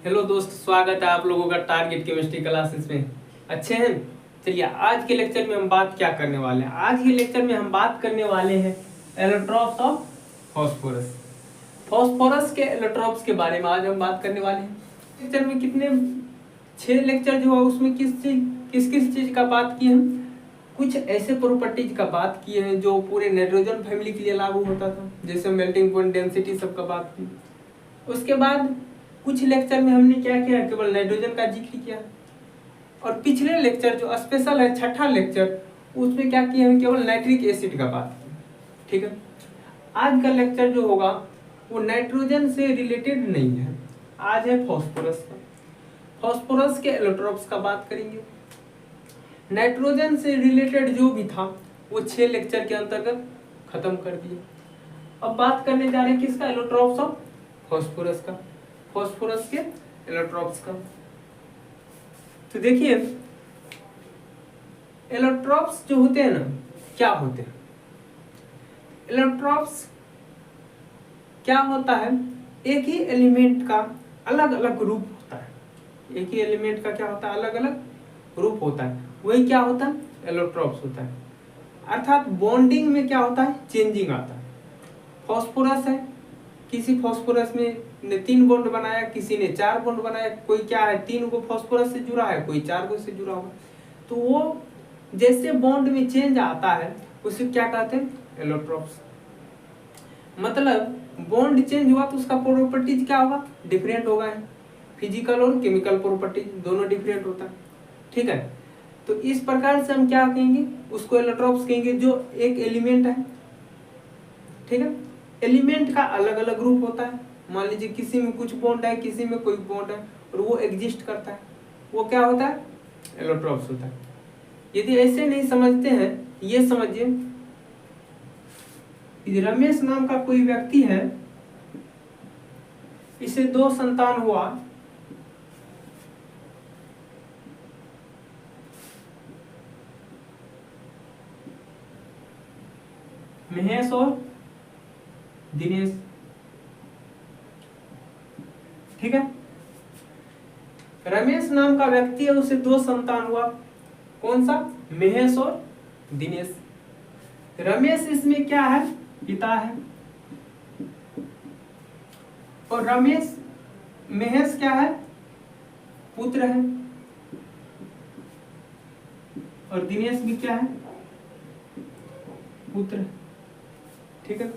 Hello दोस्त, स्वागत है आप लोगों का टारगेट केमिस्ट्री क्लासेस में। अच्छे हैं? चलिए आज के लेक्चर में हम बात क्या करने वाले हैं। आज के लेक्चर में हम बात करने वाले हैं एलोट्रॉप्स ऑफ फॉस्फोरस। फॉस्फोरस के एलोट्रॉप्स के बारे में आज हम बात करने वाले हैं। लेक्चर में कितने 6 लेक्चर जो है उसमें किस किस चीज का बात की हम, कुछ ऐसे प्रॉपर्टीज का बात किए हैं जो पूरे नाइट्रोजन फैमिली के लिए लागू होता था, जैसे मेल्टिंग पॉइंट, डेंसिटी, सब का बात की। उसके बाद कुछ लेक्चर में हमने क्या किया, केवल नाइट्रोजन का जिक्र किया। और पिछले लेक्चर जो स्पेशल है, छठा लेक्चर, उसमें क्या किया है, केवल नाइट्रिक एसिड का बात किया। ठीक है, आज का लेक्चर जो होगा वो नाइट्रोजन से रिलेटेड नहीं है, आज है फॉस्फोरस का। फॉस्फोरस के एलोट्रॉप्स का बात करेंगे। नाइट्रोजन से रिलेटेड जो भी था वो 6 लेक्चर के अंतर्गत खत्म कर दिए। अब बात करने जा रहे हैं किसका, एलोट्रॉप्स ऑफ फॉस्फोरस का, फॉस्फोरस के एलोट्रॉप्स का। तो देखिए एलोट्रॉप्स जो होते हैं ना, क्या होते हैं एलोट्रॉप्स, क्या होता है, एक ही एलिमेंट का अलग अलग रूप होता है। एक ही एलिमेंट का क्या होता है, अलग अलग रूप होता है, वही क्या होता है, एलोट्रॉप्स होता है। अर्थात बॉन्डिंग में क्या होता है, चेंजिंग आता है। फॉस्फोरस है, किसी फॉस्फोरस में ने 3 बॉन्ड बनाया, किसी ने 4 बॉन्ड बनाया, कोई क्या है 3 को फॉस्फोरस से जुड़ा है, कोई 4 को से जुड़ा हुआ। तो वो जैसे बॉन्ड में चेंज आता है उसे क्या कहते हैं, एलोट्रॉप्स। मतलब बॉन्ड चेंज हुआ तो उसका प्रॉपर्टीज क्या होगा, डिफरेंट होगा। फिजिकल और केमिकल प्रॉपर्टीज दोनों डिफरेंट होता है। ठीक है, तो इस प्रकार से हम क्या कहेंगे, उसको एलोट्रॉप्स कहेंगे। जो एक एलिमेंट है, ठीक है, एलिमेंट का अलग अलग ग्रुप होता है। मान लीजिए किसी में कुछ बॉन्ड है, किसी में कोई बॉन्ड है, और वो एग्जिस्ट करता है, वो क्या होता है, एलोट्रॉप्स होता है। यदि ऐसे नहीं समझते हैं, ये समझिए रमेश नाम का कोई व्यक्ति है, इसे 2 संतान हुआ, महेश और दिनेश। ठीक है, रमेश नाम का व्यक्ति है, उसे 2 संतान हुआ, कौन सा, महेश और दिनेश। रमेश इसमें क्या है, पिता है, और महेश क्या है, पुत्र है, और दिनेश भी क्या है, पुत्र। ठीक है,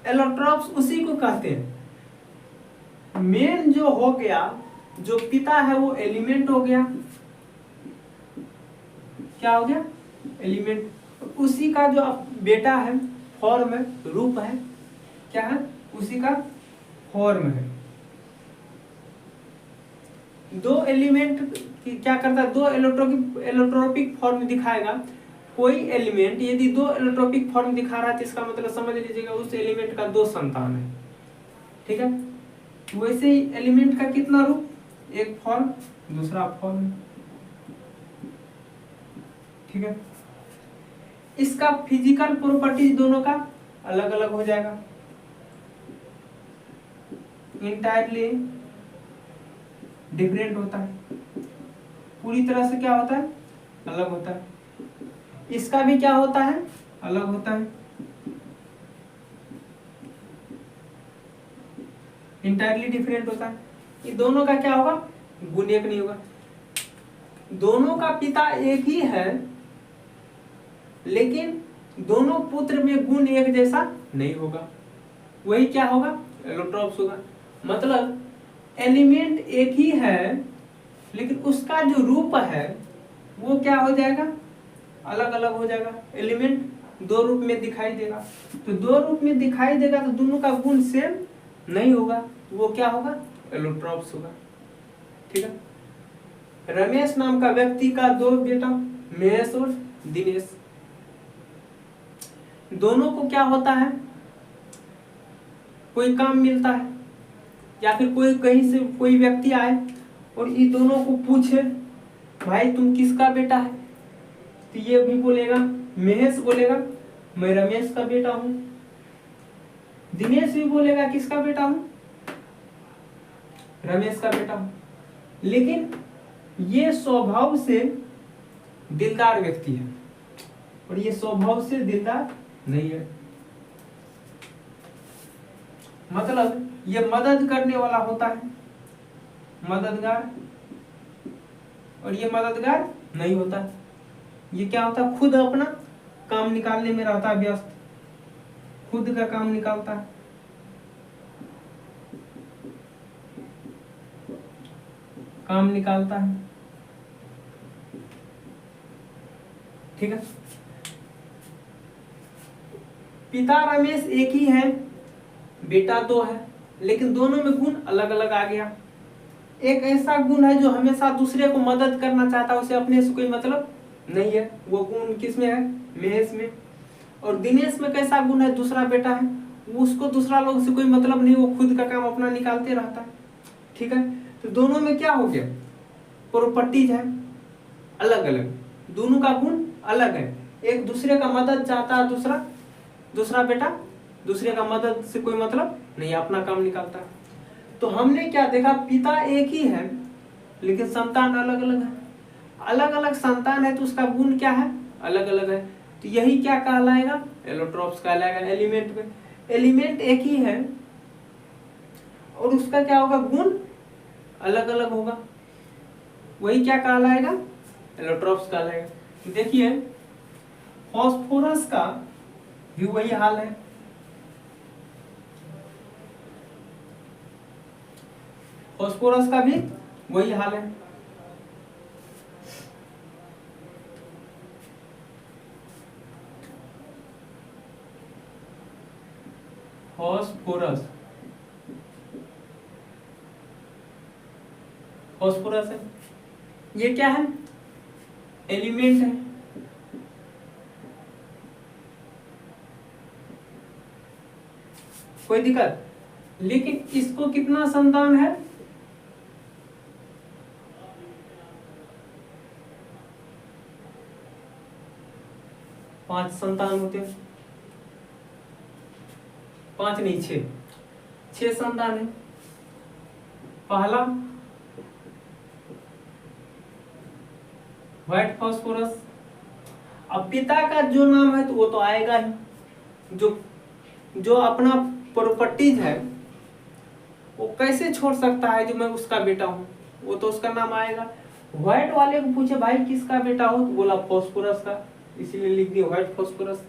एलोट्रॉप्स उसी को कहते हैं। मेन जो हो गया, जो पिता है वो एलिमेंट हो गया, क्या हो गया, एलिमेंट। उसी का जो बेटा है, फॉर्म है, रूप है, क्या है, उसी का फॉर्म है। 2 एलिमेंट क्या करता है, 2 एलोट्रोपिक फॉर्म दिखाएगा। कोई एलिमेंट यदि 2 एलोट्रोपिक फॉर्म दिखा रहा है तो इसका मतलब समझ लीजिएगा उस एलिमेंट का 2 संतान है। ठीक है, वैसे ही एलिमेंट का कितना रूप, एक फॉर्म, दूसरा फॉर्म। ठीक है, इसका फिजिकल प्रॉपर्टीज दोनों का अलग अलग हो जाएगा, इंटायरली डिफरेंट होता है, पूरी तरह से क्या होता है, अलग होता है। इसका भी क्या होता है, अलग होता है, इंटायरली डिफरेंट होता है। ये दोनों का क्या होगा, गुण एक नहीं होगा। दोनों का पिता एक ही है, लेकिन दोनों पुत्र में गुण एक जैसा नहीं होगा, वही क्या होगा, एलोट्रॉप्स होगा। मतलब एलिमेंट एक ही है, लेकिन उसका जो रूप है वो क्या हो जाएगा, अलग अलग हो जाएगा। एलिमेंट 2 रूप में दिखाई देगा, तो 2 रूप में दिखाई देगा तो दोनों का गुण सेम नहीं होगा, वो क्या होगा, एलोट्रॉप्स होगा। ठीक है, रमेश नाम का व्यक्ति का 2 बेटा, महेश और दिनेश। दोनों को क्या होता है, कोई काम मिलता है, या फिर कोई कहीं से कोई व्यक्ति आए और ये दोनों को पूछे, भाई तुम किसका बेटा है, तो ये भी बोलेगा, महेश बोलेगा मैं रमेश का बेटा हूं, दिनेश भी बोलेगा किसका बेटा हूं, रमेश का बेटा हूं, लेकिन ये स्वभाव से दिलदार व्यक्ति है और ये स्वभाव से दिलदार नहीं है। मतलब ये मदद करने वाला होता है, मददगार, और ये मददगार नहीं होता। ये क्या होता है, खुद अपना काम निकालने में रहता है व्यस्त, खुद का काम निकालता है। काम निकालता है, ठीक है। पिता रमेश एक ही है, बेटा दो है, लेकिन दोनों में गुण अलग अलग आ गया। एक ऐसा गुण है जो हमेशा दूसरे को मदद करना चाहता है, उसे अपने से कोई मतलब नहीं है, वो गुण किसमें है, महेश में। और दिनेश में कैसा गुण है, दूसरा बेटा है, उसको दूसरा लोग से कोई मतलब नहीं, वो खुद का काम अपना निकालते रहता है, ठीक है। तो दोनों में क्या हो गया, प्रॉपर्टीज है अलग अलग, दोनों का गुण अलग है। एक दूसरे का मदद चाहता है, दूसरा बेटा दूसरे का मदद से कोई मतलब नहीं, अपना काम निकालता है। तो हमने क्या देखा, पिता एक ही है लेकिन संतान अलग अलग है, अलग अलग संतान है तो उसका गुण क्या है, अलग अलग है। तो यही क्या कहलाएगा, एलोट्रॉप्स कहलाएगा। एलिमेंट में एलिमेंट एक ही है और उसका क्या होगा, गुण अलग अलग होगा, वही क्या कहलाएगा, एलोट्रॉप्स कहलाएगा। देखिए फास्फोरस का भी वही हाल है, फास्फोरस का भी वही हाल है। फास्फोरस है, ये क्या है, एलिमेंट है। कोई दिक्कत, लेकिन इसको कितना संतान है, 5 संतान होते हैं, 5 नहीं 6 संतान है। पहला व्हाइट फास्फोरस, अब पिता का जो नाम है तो वो तो आएगा ही, जो अपना प्रॉपर्टीज है वो कैसे छोड़ सकता है, जो मैं उसका बेटा हूं, वो तो उसका नाम आएगा। व्हाइट वाले को पूछे भाई किसका बेटा हो, तो बोला फास्फोरस का, इसीलिए लिख दिया व्हाइट फास्फोरस।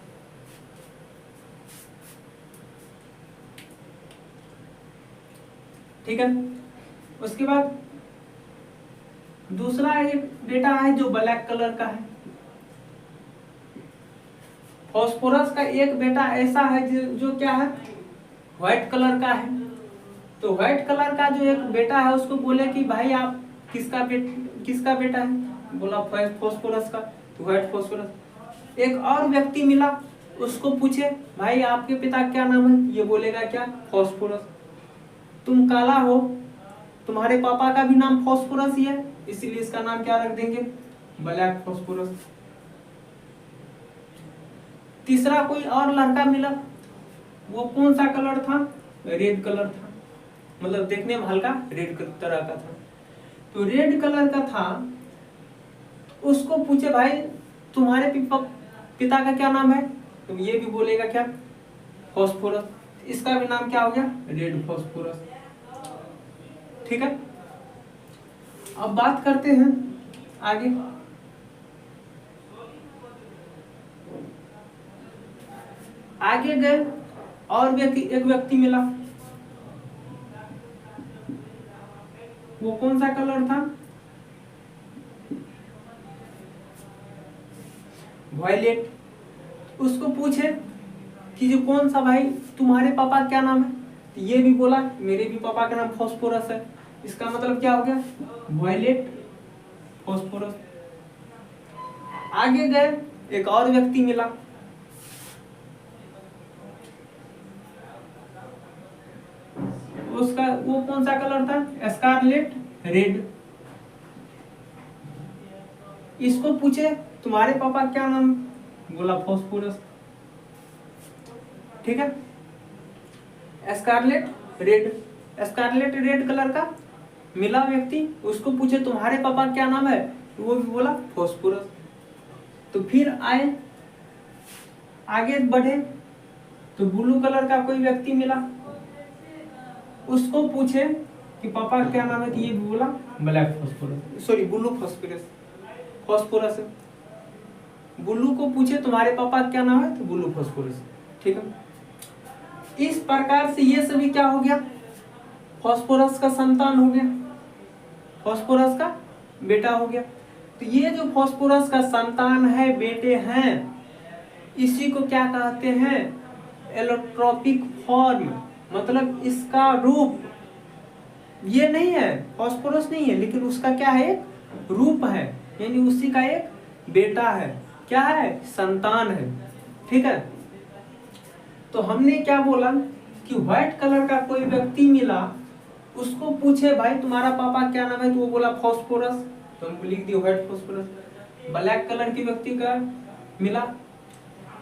ठीक है। उसके बाद दूसरा एक बेटा है जो ब्लैक कलर का है। फास्फोरस का एक बेटा ऐसा है जो क्या है, व्हाइट कलर का है। तो व्हाइट कलर का जो एक बेटा है उसको बोले कि भाई आप किसका बेटा है, बोला फास्फोरस का, तो व्हाइट फास्फोरस। एक और व्यक्ति मिला, उसको पूछे भाई आपके पिता क्या नाम है, ये बोलेगा क्या, फास्फोरस। तुम काला हो, तुम्हारे पापा का भी नाम फास्फोरस ही है, इसीलिए इसका नाम क्या रख देंगे, ब्लैक फास्फोरस। तीसरा कोई और लड़का मिला, वो कौन सा कलर था, रेड कलर था, मतलब देखने में हल्का रेड तरह का था। तो रेड कलर का था, उसको पूछे भाई तुम्हारे पिता का क्या नाम है, तो ये भी बोलेगा क्या, फास्फोरस। इसका भी नाम क्या हो गया, रेड फास्फोरस। ठीक है। अब बात करते हैं आगे। आगे गए और एक व्यक्ति मिला, वो कौन सा कलर था, वायलेट। उसको पूछे कि जो कौन सा भाई तुम्हारे पापा क्या नाम है, तो ये भी बोला मेरे भी पापा का नाम फास्फोरस है। इसका मतलब क्या हो गया, वायलेट फास्फोरस। आगे गए एक और व्यक्ति मिला, उसका वो कौन सा कलर था, स्कारलेट रेड। इसको पूछे तुम्हारे पापा क्या नाम, बोला फास्फोरस। ठीक है। स्कारलेट रेड कलर का मिला व्यक्ति, उसको पूछे तुम्हारे पापा क्या नाम है, तो वो भी बोला फास्फोरस। तो फिर आए आगे बढ़े तो ब्लू कलर का कोई व्यक्ति मिला, उसको पूछे कि पापा क्या नाम है, तो ये भी बोला black phosphorus, sorry blue phosphorus, phosphorus है। ब्लू को पूछे तुम्हारे पापा क्या नाम है, तो ब्लू फास्फोरस। ठीक है, इस प्रकार से ये सभी क्या हो गया, फास्फोरस का संतान हो गया, फास्फोरस का बेटा हो गया। तो ये जो फास्फोरस का संतान है, बेटे हैं, इसी को क्या कहते हैं, एलोट्रोपिक फॉर्म। मतलब इसका रूप ये नहीं है, फास्फोरस नहीं है, लेकिन उसका क्या है, एक रूप है, यानी उसी का एक बेटा है, क्या है, संतान है। ठीक है, तो हमने क्या बोला कि व्हाइट कलर का कोई व्यक्ति मिला, उसको पूछे भाई तुम्हारा पापा क्या नाम है, तो वो बोला फास्फोरस, तो हमको लिख दिया व्हाइट फास्फोरस। ब्लैक कलर के व्यक्ति का मिला,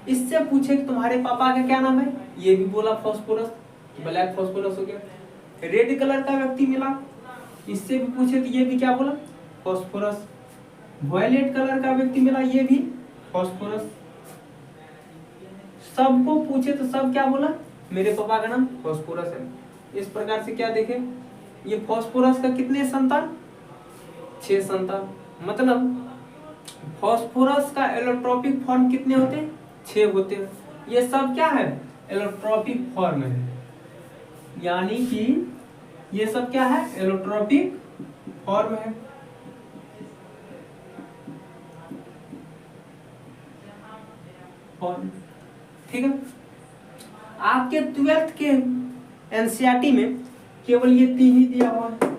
इससे पूछे कि तुम्हारे पापा का क्या नाम है, ये भी बोला फास्फोरस, ब्लैक फास्फोरस हो गया। रेड कलर का व्यक्ति मिला, इससे भी पूछे तो ये भी क्या बोला, फास्फोरस। वायलेट कलर का व्यक्ति मिला, ये भी फास्फोरस। सबको पूछे तो सब क्या बोला, मेरे पापा का नाम फास्फोरस है। इस प्रकार से क्या देखें, ये फास्फोरस का कितने संतान, 6 संतान। मतलब फास्फोरस का एलोट्रोपिक फॉर्म कितने होते हैं, 6 होते हैं। ये सब क्या है, एलोट्रोपिक फॉर्म है, यानी कि ये सब क्या है, एलोट्रोपिक फॉर्म है। फॉर्म, ठीक है। आपके 12th के एनसीईआरटी में केवल ये 3 ही दिया हुआ है,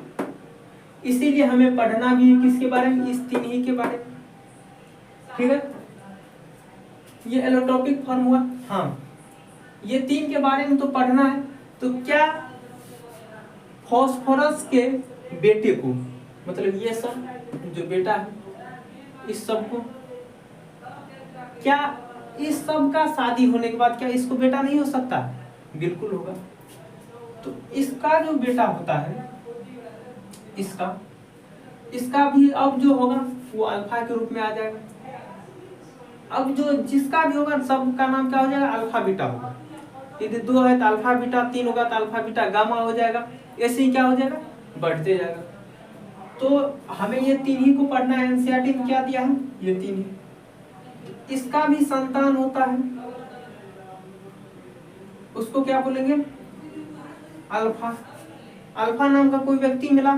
इसीलिए हमें पढ़ना भी है किसके बारे में, इस 3 ही के बारे में। ठीक है, ये एलोट्रोपिक फॉर्म हुआ। हाँ, ये 3 के बारे में तो पढ़ना है। तो क्या फास्फोरस के बेटे को, मतलब ये सब जो बेटा है, इस सब को क्या, इस सब का शादी होने के बाद क्या इसको बेटा नहीं हो सकता, बिल्कुल होगा। तो इसका जो बेटा होता है, इसका भी अब जो होगा वो अल्फा के रूप में आ जाएगा। अब जो जिसका भी होगा सब का नाम क्या हो जाएगा, अल्फा बीटा होगा। यदि 2 है तो अल्फा बीटा, 3 होगा तो अल्फा बीटा गामा हो जाएगा, ऐसे ही क्या हो जाएगा, बढ़ते जाएगा। तो हमें ये 3 ही को पढ़ना है। एनसीईआरटी में क्या दिया है, ये 3 ही। इसका भी संतान होता है, उसको क्या बोलेंगे, अल्फा। अल्फा नाम का कोई व्यक्ति मिला,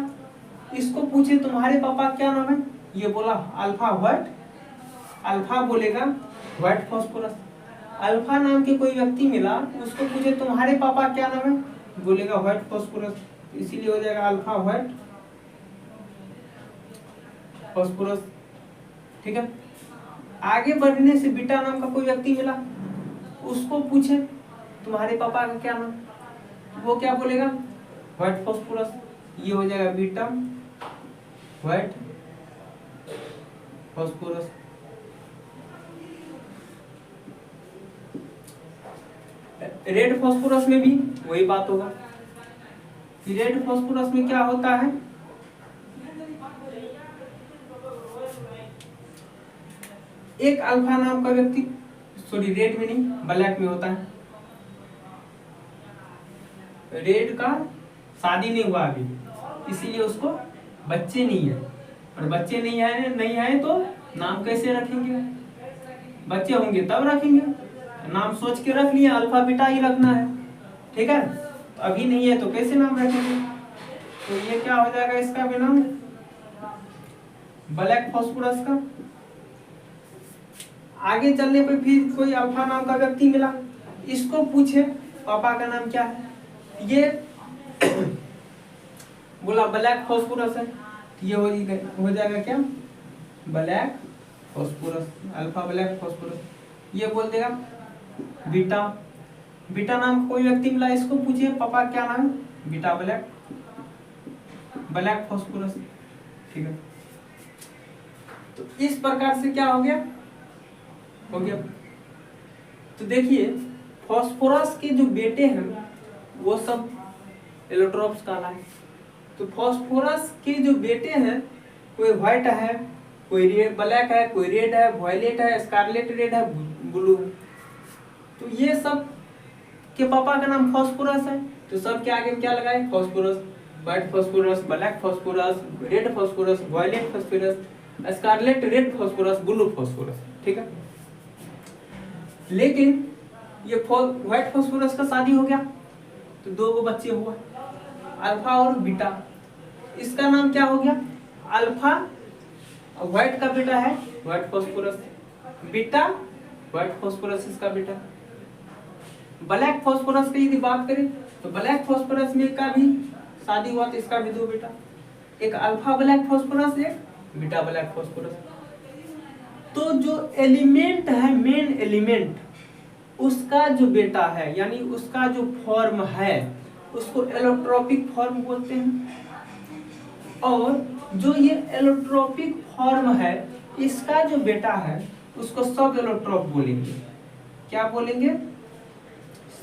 इसको पूछे तुम्हारे पापा क्या नाम है, ये बोला अल्फा व्हाइट, अल्फा बोलेगा व्हाइट फास्फोरस। अल्फा नाम के कोई व्यक्ति मिला, उसको पूछे तुम्हारे पापा क्या नाम है, बोलेगा व्हाइट फास्फोरस, इसीलिए हो जाएगा अल्फा व्हाइट फास्फोरस। ठीक है, आगे बढ़ने से बीटा नाम का कोई व्यक्ति मिला, उसको पूछे तुम्हारे पापा का क्या नाम, वो क्या बोलेगा, व्हाइट फास्फोरस, ये हो जाएगा beta white phosphorus. Red phosphorus में भी वही बात होगा। रेड फास्फोरस में क्या होता है, एक अल्फा नाम का व्यक्ति, सॉरी रेड में नहीं ब्लैक में होता है। रेड का शादी नहीं हुआ अभी, इसीलिए उसको बच्चे नहीं है, और बच्चे नहीं है तो नाम कैसे रखेंगे, बच्चे होंगे तब रखेंगे। नाम सोच के रख लिया, अल्फा बीटा ही रखना है। ठीक है, तो अभी नहीं है तो कैसे नाम रखेंगे, तो ये क्या हो जाएगा, इसका भी नाम ब्लैक फास्फोरस का। आगे चलने पर फिर कोई अल्फा नाम का व्यक्ति मिला, इसको पूछे पापा का नाम क्या है, ये बोला ब्लैक फास्फोरस है, ये हो जाएगा क्या, black phosphorus, alpha black phosphorus. ये बोल देगा बीटा, बीटा नाम कोई व्यक्ति मिला, इसको पूछिए पापा क्या नाम है, बीटा ब्लैक फास्फोरस। ठीक है, तो इस प्रकार से क्या हो गया, तो देखिए फास्फोरस के जो बेटे हैं वो सब एलोट्रोप्स कहलाए। तो फास्फोरस के जो बेटे हैं, कोई व्हाइट है, कोई रेड ब्लैक है, कोई रेड है, वायलेट है, स्कारलेट रेड है, ब्लू। तो ये सब के पापा का नाम फास्फोरस है, तो सब के आगे क्या लगाए, phosphorus. White phosphorus, black phosphorus, red phosphorus, violet phosphorus, scarlet red phosphorus, blue phosphorus. ठीक है, लेकिन ये व्हाइट फास्फोरस का शादी हो गया तो 2 बच्चे हुआ, अल्फा और बीटा। इसका नाम क्या हो गया, अल्फा। व्हाइट का बेटा है white phosphorus, beta white phosphorus इसका बेटा। ब्लैक फास्फोरस की यदि बात करें तो ब्लैक फास्फोरस में का भी शादी हुआ तो इसका भी 2 बेटा, एक अल्फा ब्लैक फास्फोरस, एक बीटा ब्लैक फास्फोरस। तो जो एलिमेंट है, मेन एलिमेंट, उसका जो बेटा है यानी उसका जो फॉर्म है उसको एलोट्रोपिक फॉर्म बोलते हैं। और जो ये एलोट्रोपिक फॉर्म है इसका जो बेटा है उसको सब एलोट्रोप बोलेंगे। क्या बोलेंगे,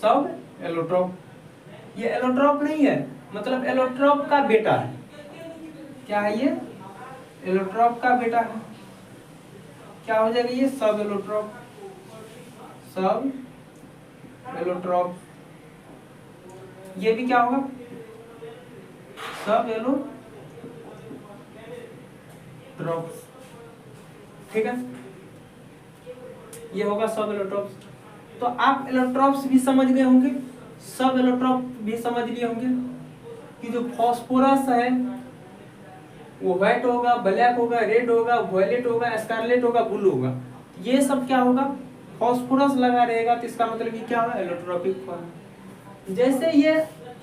सब एलोट्रोप। ये एलोट्रोप नहीं है, मतलब एलोट्रोप का बेटा है। क्या है ये, एलोट्रोप का बेटा है। क्या हो जाएगा ये, सब एलोट्रोप, सब एलोट्रोप। ये भी क्या होगा, सब एलोट्रोप। ठीक है, ये होगा सब एलोट्रोप्स। तो आप एलोट्रोप्स भी समझ गए होंगे, सब एलोट्रोप भी समझ लिए होंगे कि जो फास्फोरस है वो व्हाइट होगा, ब्लैक होगा, रेड होगा, वायलेट होगा, स्कारलेट होगा, ब्लू होगा। ये सब क्या होगा, फास्फोरस लगा रहेगा तो इसका मतलब ये क्या होगा, एलोट्रोपिक फॉर्म। जैसे ये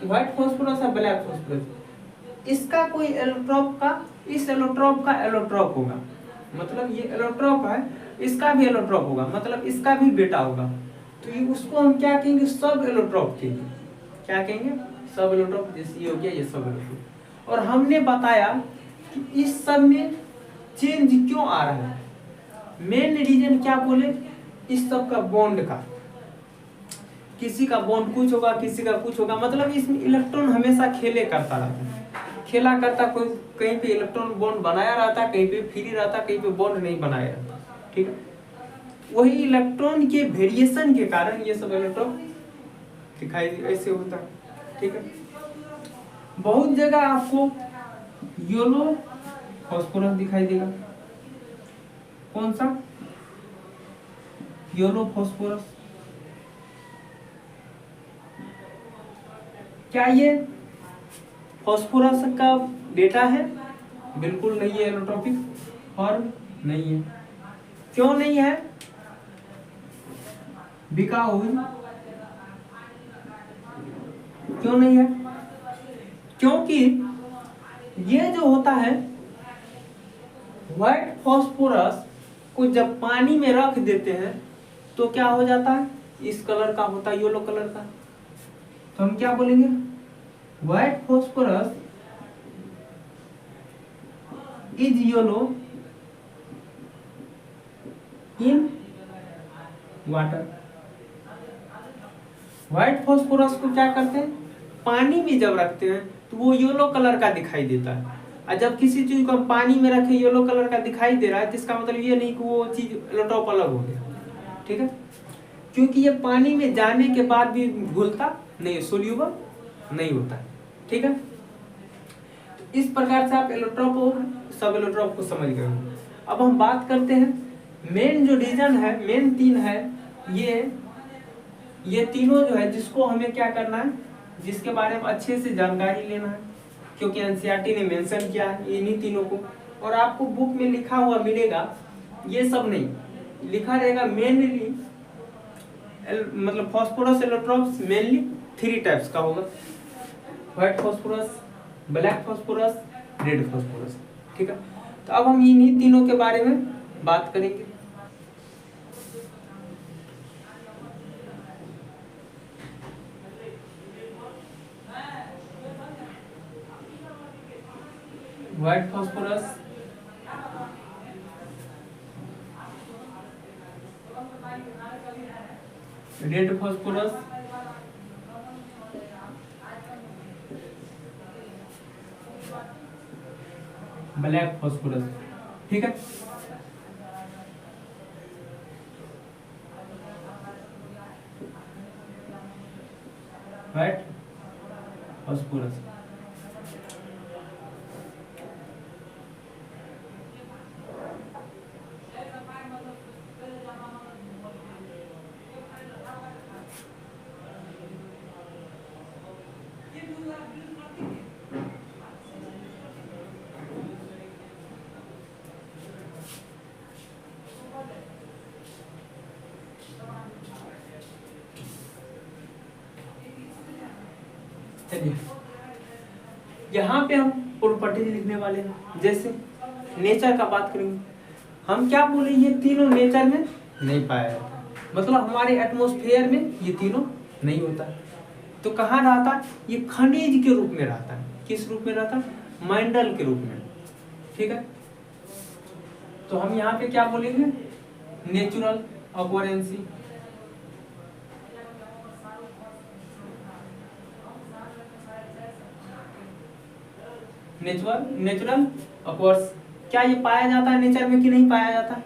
व्हाइट फास्फोरस है, ब्लैक फास्फोरस, इसका कोई एलोट्रोप का, इस एलोट्रोप का एलोट्रोप होगा, मतलब ये एलोट्रोप है, इसका भी एलोट्रोप होगा, मतलब इसका भी बेटा होगा। तो ये उसको हम क्या कहेंगे, सब एलोट्रोप कहेंगे। क्या कहेंगे, सब एलोट्रोप। जैसे ये हो गया, ये सब एलोट्रोप। और हमने बताया कि इस सब में चेंज क्यों आ रहा है, मेन रीजन क्या बोले, इस सब का बॉन्ड का। किसी का बॉन्ड कुछ होगा, किसी का कुछ होगा, मतलब इसमें इलेक्ट्रॉन हमेशा खेले करता रहता है, खेला करता, कोई कहीं पे इलेक्ट्रॉन बॉन्ड बनाया रहता, कहीं पे फ्री रहता, कहीं पे बॉन्ड नहीं बनाया रहता। ठीक है, वही इलेक्ट्रॉन के वेरिएशन के कारण ये सब इलेक्ट्रॉन दिखाई ऐसे होता है। ठीक है, बहुत जगह आपको येलो फास्फोरस दिखाई देगा। कौन सा, येलो फास्फोरस। क्या ये फास्फोरस का बेटा है, बिल्कुल नहीं है, एलोट्रोपिक फॉर्म नहीं है। क्यों नहीं है, बिकॉज़, क्यों नहीं है, क्योंकि ये जो होता है व्हाइट फास्फोरस को जब पानी में रख देते हैं तो क्या हो जाता है, इस कलर का होता है, येलो कलर का। तो हम क्या बोलेंगे, white phosphorus is yellow in water. White phosphorus को क्या करते हैं, पानी में जब रखते हैं तो वो येलो कलर का दिखाई देता है। और जब किसी चीज को हम पानी में रखें येलो कलर का दिखाई दे रहा है तो इसका मतलब ये नहीं कि वो चीज एलोट्रोप अलग हो गया। ठीक है, क्योंकि ये पानी में जाने के बाद भी घुलता नहीं, सोल्यूबल नहीं होता। ठीक है, इस प्रकार से आप एलोट्रोप और सब एलोट्रोप को समझ गए। अब हम बात करते हैं मेन जो रीजन है, मेन 3 है, ये तीनों जो है जिसको हमें क्या करना है, जिसके बारे में अच्छे से जानकारी लेना है, क्योंकि एनसीईआरटी ने मेंशन किया है इन्हीं तीनों को। और आपको बुक में लिखा हुआ मिलेगा, ये सब नहीं लिखा रहेगा, मेनली मतलब फास्फोरस एलोट्रोप्स मेनली 3 टाइप्स का होगा, white phosphorus, black phosphorus, red phosphorus. ठीक है, तो अब हम इन्हीं तीनों के बारे में बात करेंगे। White phosphorus, red phosphorus, black phosphorus. ठीक है, व्हाइट फॉस्फोरस। चलिए यहाँ पे हम प्रॉपर्टीज लिखने वाले हैं। जैसे नेचर का बात करेंगे, हम क्या बोले, ये तीनों नेचर में नहीं पाया जाता, मतलब हमारे एटमॉस्फेयर में ये तीनों नहीं होता। तो कहाँ रहता है, ये खनिज के रूप में रहता है। किस रूप में रहता है, मंडल के रूप में। ठीक है, तो हम यहाँ पे क्या बोलेंगे, नेचुरल ऑकरेंसी। नेचुरल ऑकर्स, क्या ये पाया जाता है नेचर में कि नहीं पाया जाता है?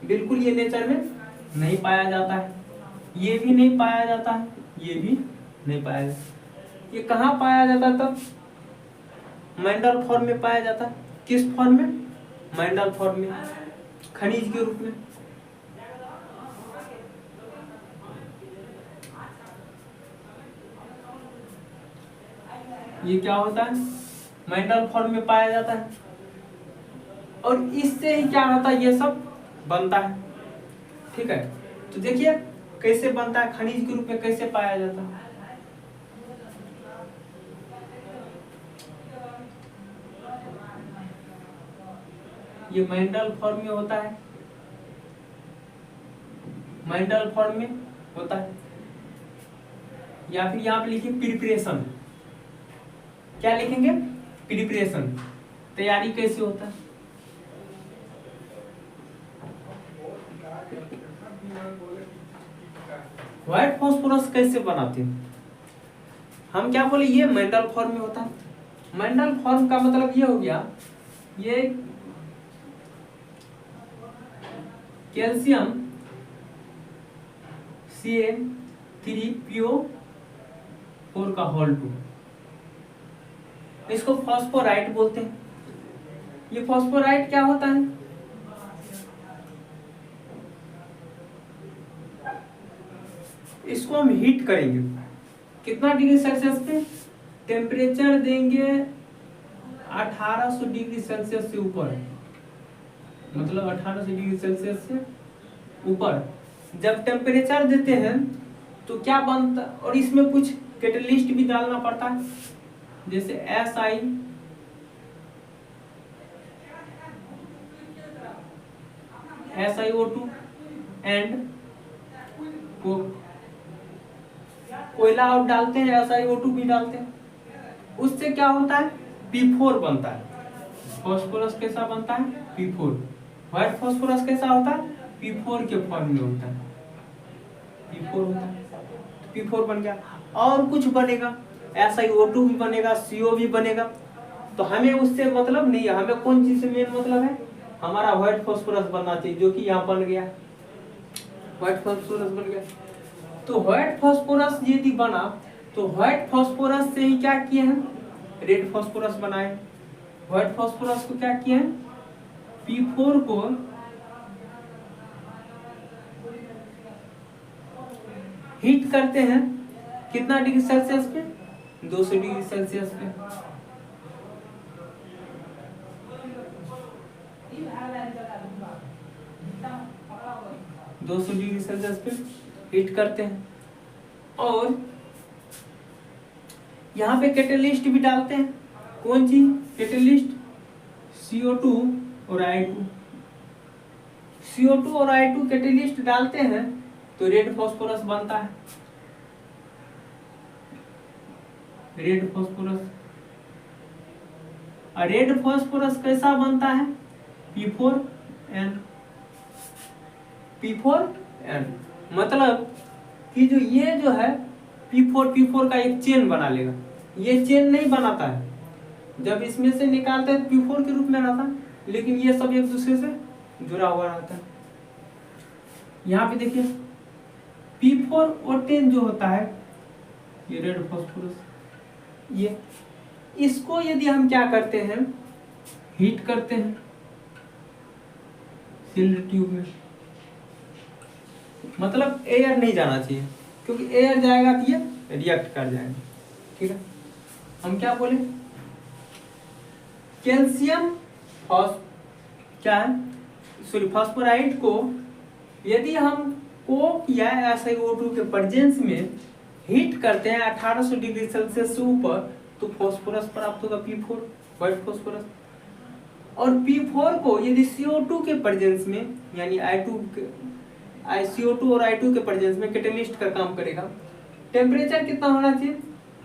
बिल्कुल ये नेचर में नहीं पाया जाता है, ये भी नहीं पाया जाता है, ये भी नहीं पाया जाता। ये कहाँ पाया जाता है तब? मंडल फॉर्म में पाया जाता है। किस फॉर्म में? मंडल फॉर्म में, खनिज के रूप में। ये क्या होता है, मंडल फॉर्म में पाया जाता है, और इससे ही क्या होता है, ये सब बनता है। ठीक है, तो देखिए कैसे बनता है, खनिज के रूप में कैसे पाया जाता है। ये मंडल फॉर्म में होता है, मंडल फॉर्म में होता है, या फिर यहाँ पे लिखिए प्रिपरेशन। क्या लिखेंगे, प्रिपरेशन, तैयारी कैसे होता है। व्हाइट फॉस्फोरस कैसे बनाते हैं, हम क्या बोले, ये मंडल फॉर्म में होता है। मंडल फॉर्म का मतलब ये हो गया, ये कैल्शियम Ca3PO4 का होल 2, इसको फॉस्फोराइट बोलते हैं। ये फॉस्फोराइट क्या होता है, इसको हम हीट करेंगे। कितना डिग्री सेल्सियस पे? टेम्परेचर देंगे 1800 डिग्री सेल्सियस से ऊपर, मतलब 1800 डिग्री सेल्सियस से ऊपर जब टेम्परेचर देते हैं तो क्या बनता, और इसमें कुछ कैटलिस्ट भी डालना पड़ता है, जैसे SiO2 एंड कोयला और डालते हैं, SiO2 भी डालते हैं। उससे क्या होता है, P4 बनता है। फॉस्फोरस कैसा बनता है, P4। व्हाइट फॉस्फोरस कैसा होता है, P4 के फॉर्म में होता है, P4 होता है। P4 बन गया, और कुछ बनेगा, SiO2 भी बनेगा, CO भी बनेगा। तो हमें उससे मतलब नहीं है, हमें कौन चीज से मेन मतलब है, हमारा व्हाइट फॉस्फोरस बनना चाहिए, जो कि यहाँ बन गया, व्हाइट फॉस्फोरस बन गया। तो व्हाइट फॉस्फोरस यदि बना तो व्हाइट फॉस्फोरस से ही क्या किए हैं, रेड फॉस्फोरस बनाए। व्हाइट फॉस्फोरस को क्या किए हैं, P4 को हीट करते हैं, कितना डिग्री सेल्सियस पे, 200 डिग्री सेल्सियस पे। दो 200 डिग्री सेल्सियस पे हीट करते हैं, और यहाँ पे कैटलिस्ट भी डालते हैं। कौन सी कैटलिस्ट, CO2 और I2। CO2 और I2 कैटलिस्ट डालते हैं तो रेड फॉस्फोरस बनता है, रेड फॉस्फोरस। और रेड फॉस्फोरस कैसा बनता है, P4N। P4N मतलब कि जो ये जो है P4 का एक चेन बना लेगा, ये चेन नहीं बनाता है, जब इसमें से निकालते हैं P4 के रूप में आता है, लेकिन ये सब एक दूसरे से जुड़ा हुआ रहता है। यहाँ पे देखिए P4O10 जो होता है, ये रेड फास्फोरस, ये इसको यदि हम क्या करते हैं, हीट करते हैं सील्ड ट्यूब में, मतलब एयर नहीं जाना चाहिए, क्योंकि एयर जाएगा तो ये रिएक्ट कर जाएगा। ठीक है, हम क्या बोले, कैल्शियम फास्फोराइड को यदि हम कोक या SiO2 के प्रेजेंस में हीट करते हैं 1800 डिग्री सेल्सियस से ऊपर, तो फास्फोरस प्राप्त होगा P4, व्हाइट फास्फोरस। और P4 को यदि CO2 के प्रेजेंस में, यानी CO2 और I2 के प्रेजेंस में कैटेलिस्ट का काम करेगा। टेम्परेचर कितना होना चाहिए,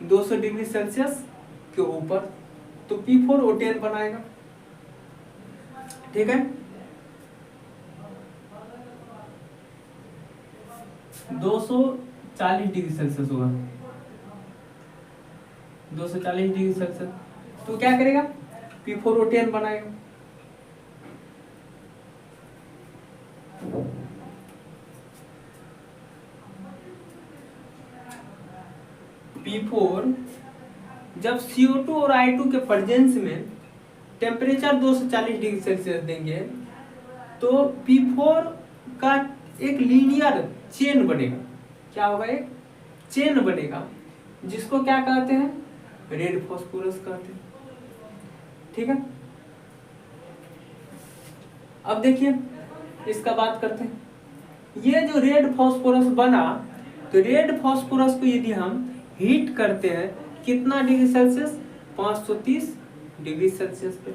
200 डिग्री सेल्सियस के ऊपर, तो P4O10 बनाएगा। ठीक है, 240 डिग्री सेल्सियस होगा, 240 डिग्री सेल्सियस, तो क्या करेगा, P4O10 बनाएगा। P4 जब CO2 और I2 के प्रेजेंस में टेम्परेचर 240 डिग्री सेल्सियस देंगे, तो P4 का एक लीनियर चेन बनेगा। क्या होगा, एक चेन बनेगा, जिसको क्या कहते हैं, रेड फास्फोरस कहते हैं। ठीक है, अब देखिए इसका बात करते हैं। ये जो रेड फास्फोरस बना, तो रेड फास्फोरस को यदि हम हीट करते हैं कितना डिग्री सेल्सियस, 530 डिग्री सेल्सियस पे,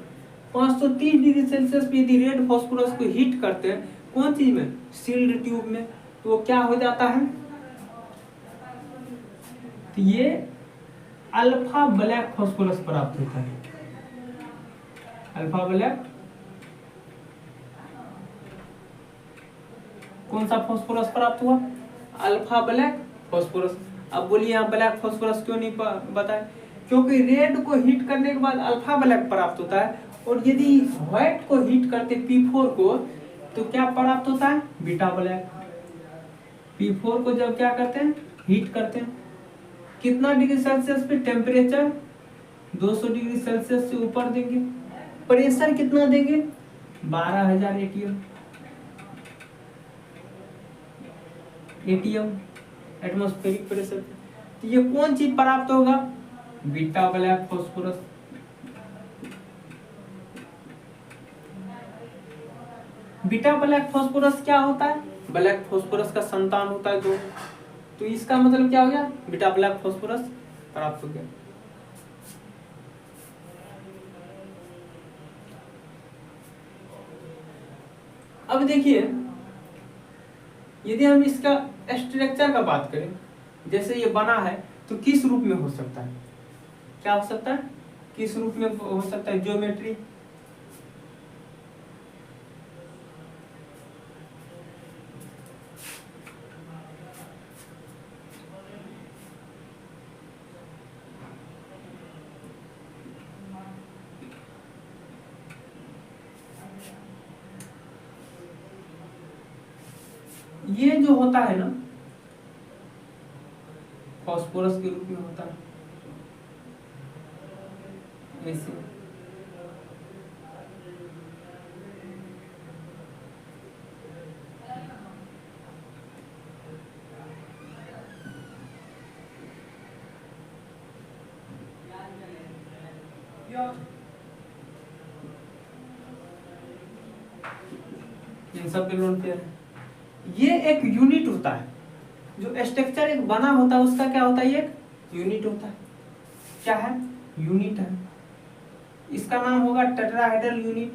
530 डिग्री सेल्सियस पे यदि रेड फास्फोरस को हीट करते हैं, कौन चीज में, सील्ड ट्यूब में, तो क्या हो जाता है, तो ये अल्फा ब्लैक फास्फोरस प्राप्त होता है। अल्फा ब्लैक, कौन सा फास्फोरस प्राप्त हुआ, अल्फा ब्लैक फास्फोरस। अब बोलिए यहाँ ब्लैक फास्फोरस क्यों नहीं बताए, क्योंकि रेड को हीट करने के बाद अल्फा ब्लैक प्राप्त होता है, और यदि व्हाइट को हीट करते P4 को, तो क्या प्राप्त होता है, बीटा ब्लैक। P4 को जब क्या करते हैं, हीट करते हैं, कितना डिग्री सेल्सियस पे, टेम्परेचर 200 डिग्री सेल्सियस से ऊपर देंगे, प्रेशर कितना देंगे, 12000 एटीएम एटमॉस्फेरिक प्रेशर। तो ये कौन चीज प्राप्त होगा, beta black phosphorus. Beta black phosphorus क्या होता है, ब्लैक फास्फोरस का संतान होता है दो, तो इसका मतलब क्या हो गया, बीटा ब्लैक फास्फोरस प्राप्त हो गया। अब देखिए यदि हम इसका स्ट्रक्चर का बात करें, जैसे ये बना है, तो किस रूप में हो सकता है, क्या हो सकता है, किस रूप में हो सकता है, ज्योमेट्री। ये जो होता है ना, फास्फोरस के रूप में होता है ऐसे। इन सब के लोन पेयर है। ये एक यूनिट होता है, जो स्ट्रक्चर एक बना होता है उसका क्या होता है, एक यूनिट होता है। क्या है, यूनिट है। इसका नाम होगा tetrahedral unit,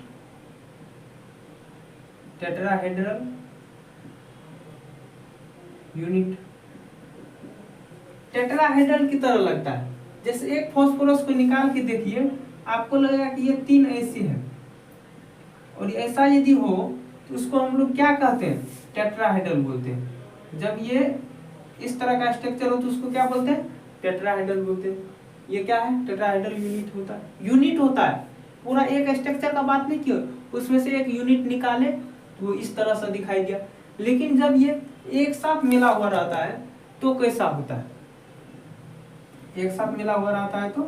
tetrahedral unit. Tetrahedral की तरह लगता है, जैसे एक फास्फोरस को निकाल के देखिए, आपको लगेगा कि ये 3 ऐसे है, और ऐसा यदि हो तो उसको हम लोग क्या कहते हैं, टेट्राहेड्रल बोलते हैं। जब ये इस तरह का स्ट्रक्चर हो तो उसको क्या बोलते हैं, टेट्राहेड्रल बोलते हैं। ये क्या है, टेट्राहेड्रल यूनिट होता है। पूरा एक स्ट्रक्चर का बात नहीं किया, उसमें से एक यूनिट निकाले तो इस तरह से दिखाई दिया। लेकिन जब ये एक साथ मिला हुआ रहता है तो कैसा होता है, एक साथ मिला हुआ रहता है तो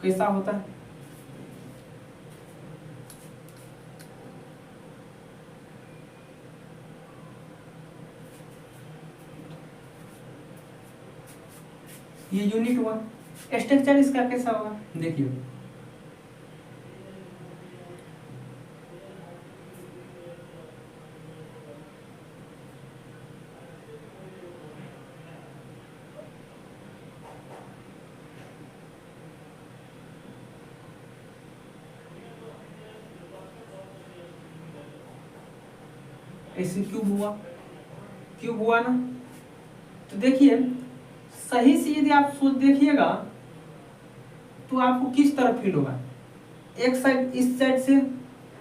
कैसा होता है? ये यूनिट हुआ। स्ट्रक्चर इसका कैसा होगा, देखिए ऐसे क्यूब हुआ ना। तो देखिए सही से यदि आप सोच देखिएगा तो आपको किस तरह फील होगा, एक साइड इस साइड से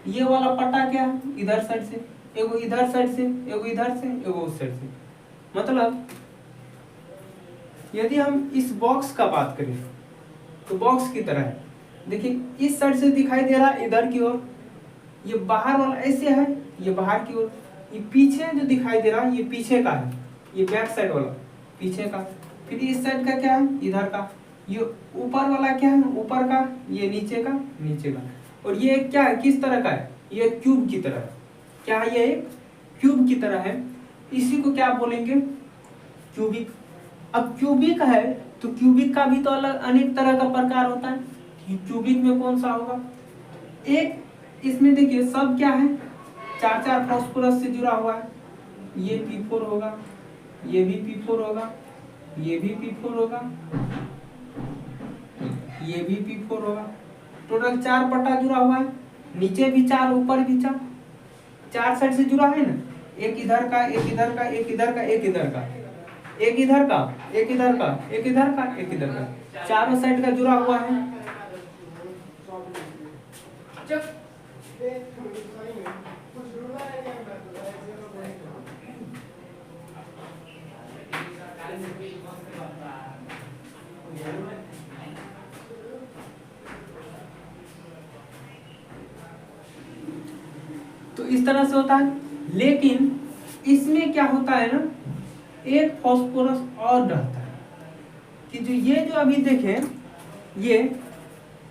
ये वाला पट्टा क्या है, इधर साइड से एगो, इधर साइड से एगो, इधर से एगो, उस साइड से। मतलब यदि हम इस बॉक्स का बात करें तो बॉक्स की तरह है। देखिए इस साइड से दिखाई दे रहा है इधर की ओर, ये बाहर वाला ऐसे है, ये बाहर की ओर। ये पीछे जो दिखाई दे रहा है ये पीछे का है, ये बैक साइड वाला पीछे का। फिर इस साइड का क्या है, इधर का। ये ऊपर वाला क्या है, ऊपर का। ये नीचे का, नीचे का। और ये क्या है, किस तरह का है, ये क्यूब की तरह है। क्या है, ये एक क्यूब की तरह है। इसी को क्या बोलेंगे, क्यूबिक। अब क्यूबिक है तो क्यूबिक का भी तो अलग अनेक तरह का प्रकार होता है। क्यूबिक में कौन सा होगा, एक इसमें देखिए सब क्या है, चार चार फास्फोरस से जुड़ा हुआ है। ये P4 होगा, ये भी P4 होगा, ये भी P4 होगा, ये भी P4 होगा। टोटल 4 पट्टा जुड़ा हुआ है, नीचे भी 4, ऊपर भी 4, 4 साइड से जुड़ा है ना। एक इधर का, एक इधर का, एक इधर का, एक इधर का, एक इधर का, एक इधर का, एक इधर का, एक इधर का, चारों साइड का जुड़ा हुआ है। तो इस तरह से होता है। लेकिन इसमें क्या होता है ना, एक फास्फोरस और रहता है कि जो अभी देखें, ये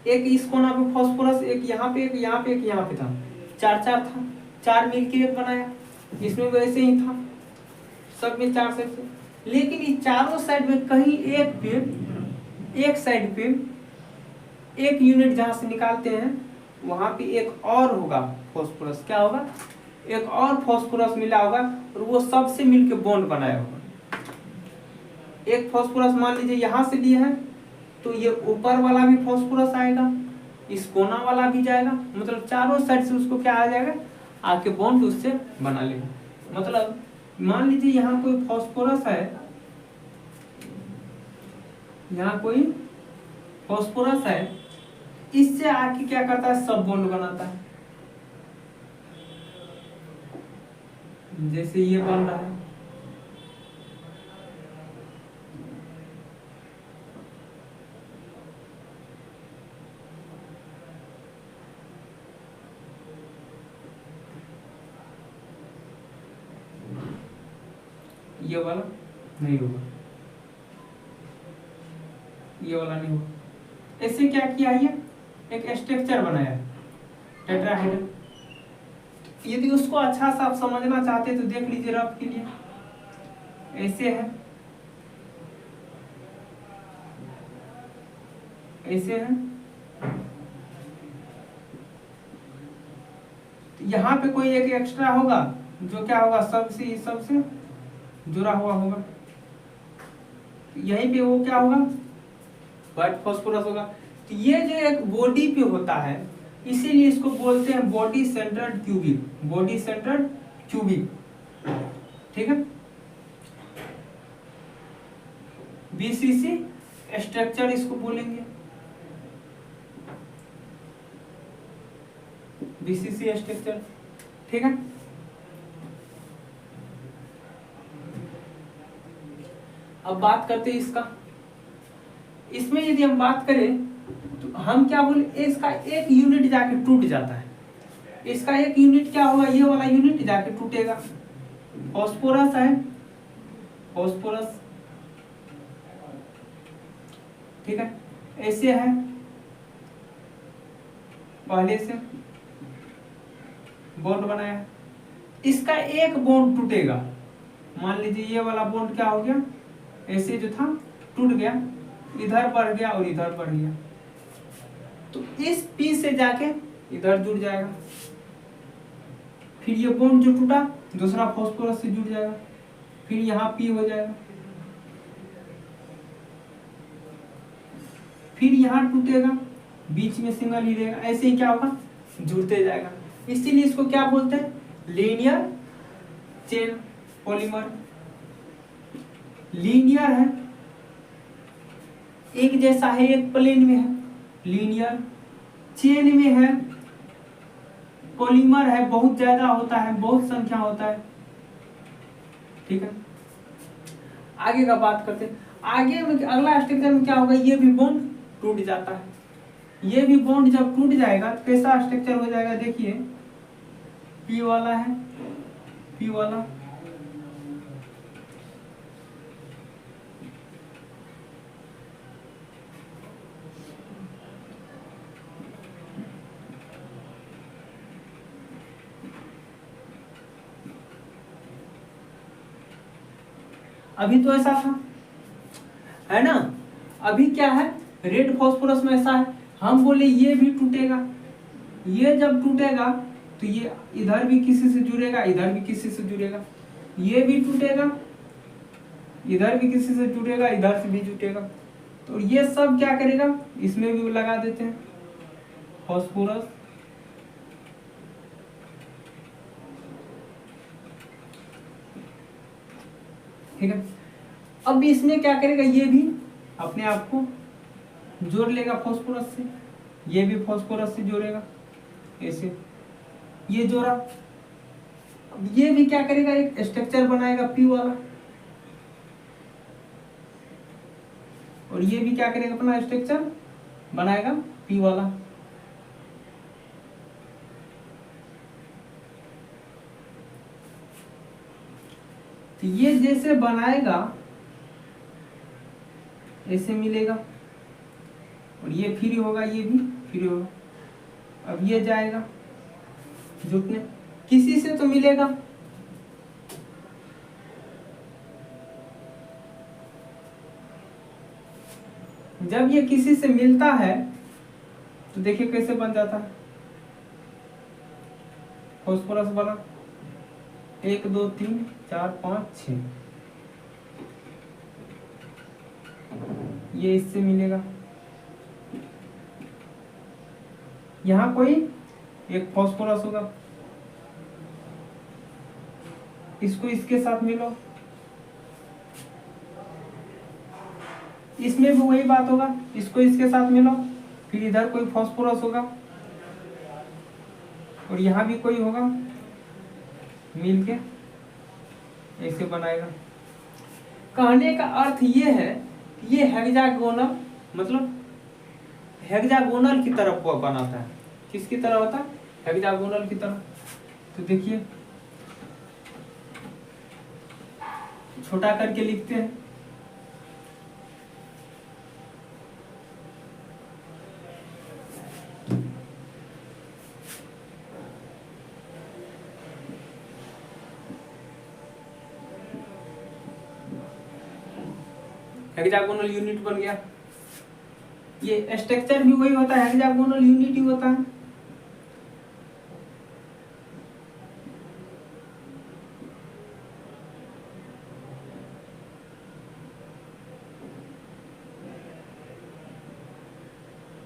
एक इस कोना पे फास्फोरस, एक यहाँ पे, एक यहाँ पे, एक यहाँ पे था, 4 था, 4 मिलके एक बनाया। इसमें वैसे ही था, सब में 4 साइड से। लेकिन इस चारों साइड में कहीं एक साइड पे एक यूनिट जहां से निकालते हैं वहां पे एक और होगा फास्फोरस। क्या होगा, एक और फास्फोरस मिला होगा और वो सबसे मिलके बॉन्ड बनाया होगा। एक फास्फोरस मान लीजिए यहाँ से लिए हैं तो ये ऊपर वाला भी फास्फोरस आएगा, इस कोना वाला भी जाएगा। मतलब चारों साइड से उसको क्या आ जाएगा, आके बॉन्ड उससे बना लेगा। मतलब मान लीजिए यहाँ कोई फास्फोरस है, यहाँ कोई फास्फोरस है, इससे आके क्या करता है, सब बॉन्ड बनाता है। जैसे ये बन रहा है, ये वाला नहीं होगा, ये वाला नहीं होगा। ऐसे क्या किया, ये एक स्ट्रक्चर बनाया टेट्राहेड्रल। यदि उसको अच्छा सा आप समझना चाहते तो देख लीजिए रफ के लिए, ऐसे है, ऐसे है। यहाँ पे कोई एक एक्स्ट्रा होगा जो क्या होगा, सबसे जुड़ा हुआ होगा। यहीं पे वो क्या होगा, व्हाइट फास्फोरस होगा। तो ये जो एक बॉडी पे होता है, इसीलिए इसको बोलते हैं body centred cubic, body centred cubic. ठीक है, बीसीसी स्ट्रक्चर इसको बोलेंगे, बीसीसी स्ट्रक्चर। ठीक है, अब बात करते हैं इसका इसमें यदि हम बात करें तो हम क्या बोले, इसका एक यूनिट जाके टूट जाता है। इसका एक यूनिट क्या होगा, ये वाला यूनिट जाके टूटेगा। फास्फोरस है, फास्फोरस, ठीक है, ऐसे है पहले से बॉन्ड बनाया, इसका एक बॉन्ड टूटेगा। मान लीजिए ये वाला बॉन्ड क्या हो गया, ऐसे जो था टूट गया, इधर बढ़ गया और इधर बढ़ गया, तो इस पी से जाके इधर जुड़ जाएगा। फिर ये बॉन्ड जो टूटा दूसरा फास्फोरस से जुड़ जाएगा, फिर यहाँ पी हो जाएगा, फिर यहाँ टूटेगा, बीच में सिंगल ही रहेगा, ऐसे ही क्या होगा, जुड़ते जाएगा। इसीलिए इसको क्या बोलते हैं, लीनियर चेन पॉलीमर। लीनियर है, एक जैसा है, एक प्लेन में है, लीनियर। चेन में है, पॉलीमर है, बहुत ज्यादा होता है, बहुत संख्या होता है, ठीक है। आगे का बात करते हैं। आगे में अगला स्ट्रक्चर में क्या होगा, ये भी बॉन्ड टूट जाता है। ये भी बॉन्ड जब टूट जाएगा तो कैसा स्ट्रक्चर हो जाएगा, देखिए पी वाला है, पी वाला, अभी तो ऐसा था, है ना। अभी क्या है, रेड फास्फोरस में ऐसा है, हम बोले ये भी टूटेगा। ये जब टूटेगा तो ये इधर भी किसी से जुड़ेगा, इधर भी किसी से जुड़ेगा, ये भी टूटेगा, इधर भी किसी से जुड़ेगा, इधर से भी जुटेगा, तो ये सब क्या करेगा, इसमें भी लगा देते हैं फास्फोरस। ठीक है, अब इसमें क्या करेगा, ये भी अपने आप को जोड़ लेगा फास्फोरस से, ये भी फास्फोरस से जोड़ेगा, ऐसे ये जोड़ा। अब ये भी क्या करेगा, एक स्ट्रक्चर बनाएगा पी वाला, और ये भी क्या करेगा, अपना स्ट्रक्चर बनाएगा पी वाला। तो ये जैसे बनाएगा ऐसे मिलेगा, और ये फ्री होगा, ये भी फ्री होगा। अब ये जाएगा जुटने, किसी से तो मिलेगा, जब ये किसी से मिलता है तो देखिए कैसे बन जाता है फास्फोरस वाला, 1 2 3 4 5 6, ये इससे मिलेगा। यहाँ कोई एक फास्फोरस होगा, इसको इसके साथ मिलो, इसमें भी वही बात होगा, इसको इसके साथ मिलो, फिर इधर कोई फास्फोरस होगा और यहाँ भी कोई होगा, मिलके ऐसे बनाएगा। कहने का अर्थ ये है कि ये हेक्सागोनल, मतलब हेक्सागोनल की तरफ वो बनाता है। किसकी तरह होता है, हेक्सागोनल की तरह। तो देखिए छोटा करके लिखते हैं, हेक्सागोनल यूनिट बन गया। ये स्ट्रक्चर भी वही होता है, हेक्सागोनल यूनिट ही होता है।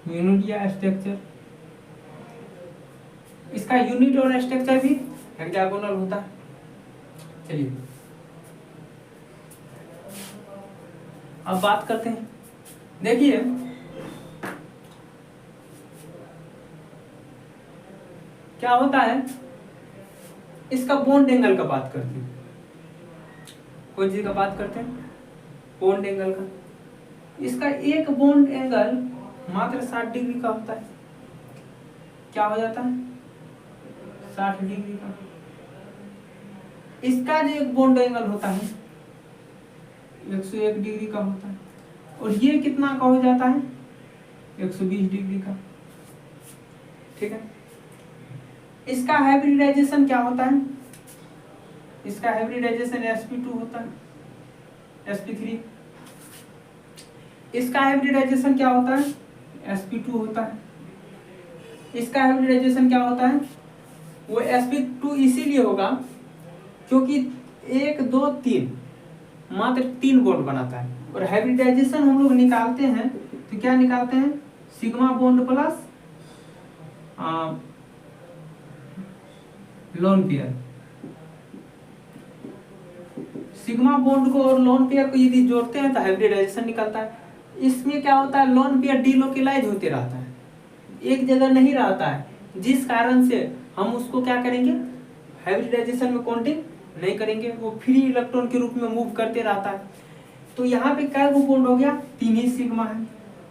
यूनिट या स्ट्रक्चर, इसका यूनिट और स्ट्रक्चर भी हेक्सागोनल होता है। चलिए अब बात करते हैं। देखिए क्या होता है, इसका बॉन्ड एंगल का बात करते हैं। कोई चीज का बात करते हैं, बॉन्ड एंगल का। इसका एक बॉन्ड एंगल मात्र 60 डिग्री का होता है। क्या हो जाता है? 60 डिग्री का। इसका जो एक बॉन्ड एंगल होता है 101 डिग्री का होता है, और ये कितना का हो जाता है? 120 डिग्री का। ठीक है। इसका हाइब्रिडाइजेशन क्या होता है? इसका हाइब्रिडाइजेशन sp2 होता है, sp3। इसका हाइब्रिडाइजेशन क्या होता है? sp2 होता है। इसका हाइब्रिडाइजेशन क्या होता है? वो sp2 इसीलिए होगा क्योंकि 1 2 3 मात्र 3 बॉन्ड बनाता है, और हाइब्रिडाइजेशन हम लोग निकालते हैं तो क्या निकालते हैं? Sigma bond plus lone pair. Sigma bond को और लोन पेयर को यदि जोड़ते हैं तो हाइब्रिडाइजेशन निकलता है। इसमें क्या होता है? लोन पेयर डीलोकेलाइज होते रहता है, एक जगह नहीं रहता है, जिस कारण से हम उसको क्या करेंगे? हाइब्रिडाइजेशन में काउंटिंग नहीं करेंगे, वो फ्री इलेक्ट्रॉन के रूप में मूव करते रहता है। तो यहाँ पे क्या बॉन्ड हो गया? 3 ही सिग्मा है,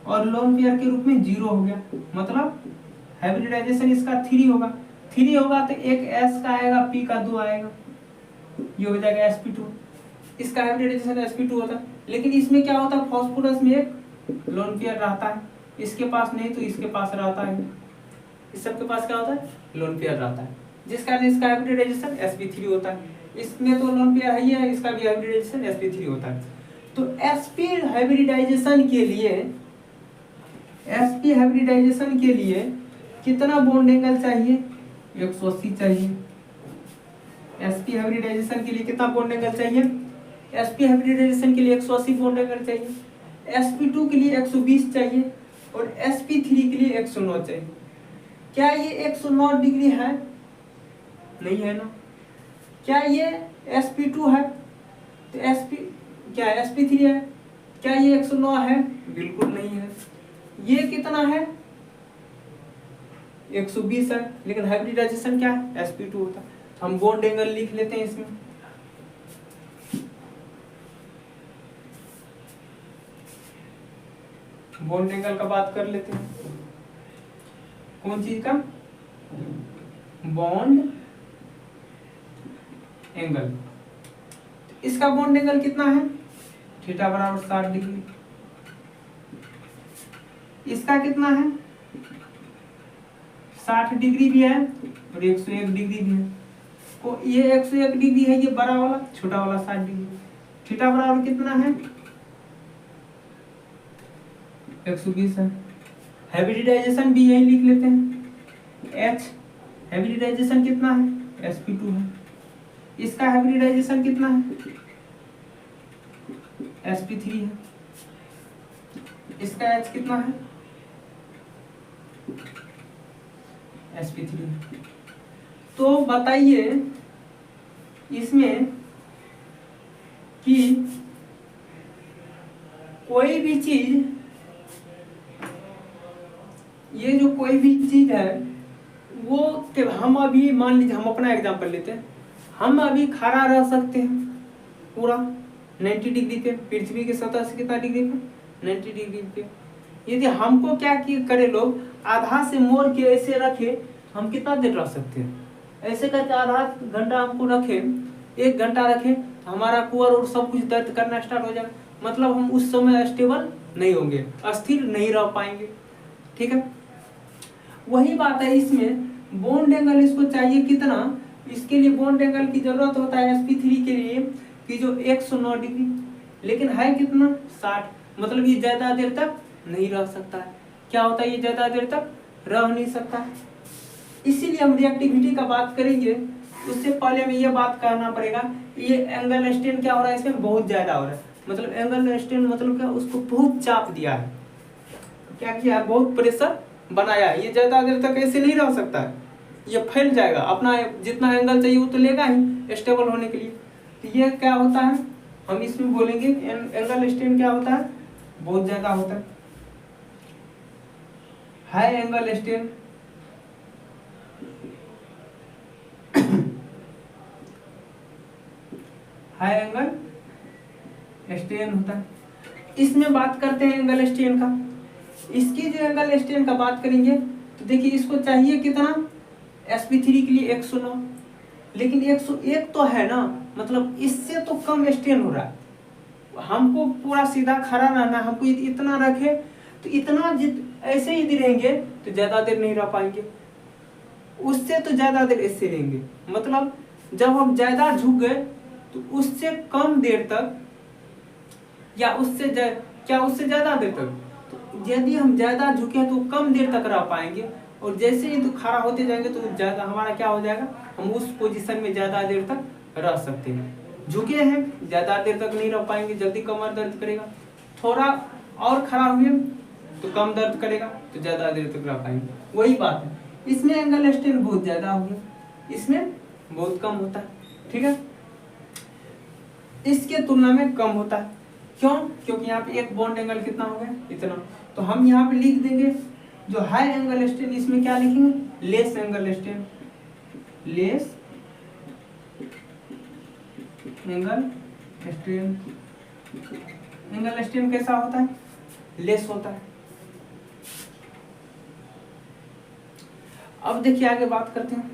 और लोन पेयर के रूप में 0 हो गया, मतलब हाइब्रिडाइजेशन इसका 3 होगा। 3 होगा तो एक s का आएगा, p का 2 आएगा, ये हो जाएगा sp2। इसका हाइब्रिडाइजेशन sp2 होता है। लेकिन इसमें क्या होता है? फास्फोरस में एक लोन पेयर रहता है, इसके पास नहीं तो इसके पास रहता है, इस सब के पास क्या होता है? लोन पेयर रहता है, जिस कारण इसका हाइब्रिडाइजेशन sp3 होता है। इसमें तो लोन पेयर है ही है, इसका भी हाइब्रिडाइजेशन sp3 होता है। तो sp हाइब्रिडाइजेशन के लिए कितना बॉन्ड एंगल चाहिए? 180 चाहिए। sp हाइब्रिडाइजेशन के लिए कितना बॉन्ड एंगल चाहिए? sp हाइब्रिडाइजेशन के लिए 180 बॉन्ड एंगल चाहिए। sp2 के लिए 120 चाहिए, और sp3 के लिए 109 चाहिए। क्या ये 109 डिग्री है? नहीं है ना। क्या ये sp2 है? तो sp क्या है? sp3 है। क्या ये 109 है? बिल्कुल नहीं है। ये कितना है? 120 है, लेकिन हाइब्रिडाइजेशन क्या है? sp2 होता है। हम बॉन्ड एंगल लिख लेते हैं इसमें। बॉन्ड एंगल का बात कर लेते हैं। कौन चीज का? Bond angle. इसका बॉन्ड एंगल कितना है? थीटा बराबर 60 डिग्री। इसका कितना है? 60 डिग्री भी है और 101 डिग्री भी है। तो ये 101 डिग्री है, ये बड़ा वाला, छोटा वाला 60 डिग्री। थीटा बराबर कितना है? 120 है। हाइब्रिडाइजेशन भी यही लिख लेते हैं, H। हाइब्रिडाइजेशन कितना है? sp2 है। इसका हाइब्रिडाइजेशन कितना है? sp3 है। इसका H कितना है? sp3 है। तो बताइए इसमें कि कोई भी चीज, ये जो कोई भी चीज है वो कि हम अभी मान लीजिए, हम अपना एग्जांपल लेते हैं, हम अभी खड़ा रह सकते हैं पूरा 90 डिग्री पे, पृथ्वी की सतह से कितना डिग्री पे? 90 डिग्री पे। यदि हमको क्या करे लोग, आधा से मोड़ के ऐसे रखे, हम कितना देर रह सकते हैं? ऐसे करके आधा घंटा हमको रखे, 1 घंटा रखे, हमारा कुआर और सब कुछ दर्द करना स्टार्ट हो जाएगा, मतलब हम उस समय स्टेबल नहीं होंगे, अस्थिर नहीं रह पाएंगे। ठीक है। वही बात है इसमें, बॉन्ड एंगल इसको चाहिए कितना? इसके लिए बॉन्ड एंगल की जरूरत होता है sp3 के लिए कि जो 109 डिग्री, लेकिन है कितना? 60, मतलब ये ज्यादा देर तक नहीं रह सकता है। क्या होता है? ये ज्यादा देर तक रह नहीं सकता है। इसीलिए हम रिएक्टिविटी का बात करेंगे, उससे पहले हमें ये बात करना पड़ेगा, ये एंगल स्ट्रेन क्या हो रहा है? इसमें बहुत ज्यादा हो रहा है। मतलब एंगल स्ट्रेन मतलब क्या? उसको बहुत चाप दिया है, क्या किया है? बहुत प्रेशर बनाया है। ये ज्यादा देर तक ऐसे नहीं रह सकता है, ये फैल जाएगा, अपना जितना एंगल चाहिए वो तो लेगा ही स्टेबल होने के लिए। तो ये क्या होता है, हम इसमें बोलेंगे एंगल स्ट्रेन क्या होता है? बहुत ज्यादा होता है। High angle strain high angle strain होता है। इसमें बात करते हैं एंगल स्ट्रेन का। इसकी जो एंगल स्ट्रेन का बात करेंगे तो देखिए इसको चाहिए कितना, sp3 के लिए 109, लेकिन 101 तो है ना, मतलब इससे तो कम स्ट्रेन हो रहा है। हमको पूरा सीधा खड़ा रहना, हमको इतना रखे तो इतना ऐसे ही रहेंगे तो ज्यादा देर नहीं रह पाएंगे, उससे तो ज्यादा देर ऐसे रहेंगे। मतलब जब हम ज्यादा झुक गए तो उससे कम देर तक या उससे ज्यादा देर तक, तो यदि हम ज्यादा झुके तो कम देर तक रह पाएंगे, और जैसे ही तो खड़ा होते जाएंगे तो ज्यादा हमारा क्या हो जाएगा, हम उस पोजीशन में ज्यादा देर तक रह सकते हैं। झुके हैं ज्यादा देर तक नहीं रह पाएंगे, जल्दी कमर दर्द करेगा, थोड़ा और खड़ा हुए तो कम दर्द करेगा, तो ज्यादा देर तक रह पाएंगे। वही बात है, इसमें एंगल स्ट्रेन बहुत ज्यादा हो गया, इसमें बहुत कम होता है। ठीक है, इसके तुलना में कम होता है। क्यों? क्योंकि यहाँ पे एक बॉन्ड एंगल कितना हो गया, इतना। तो हम यहाँ पे लिख देंगे जो हाई एंगल स्ट्रेन, इसमें क्या लिखेंगे, less angle strain. Less angle strain, angle strain कैसा होता है, लेस होता है। अब देखिए आगे बात करते हैं,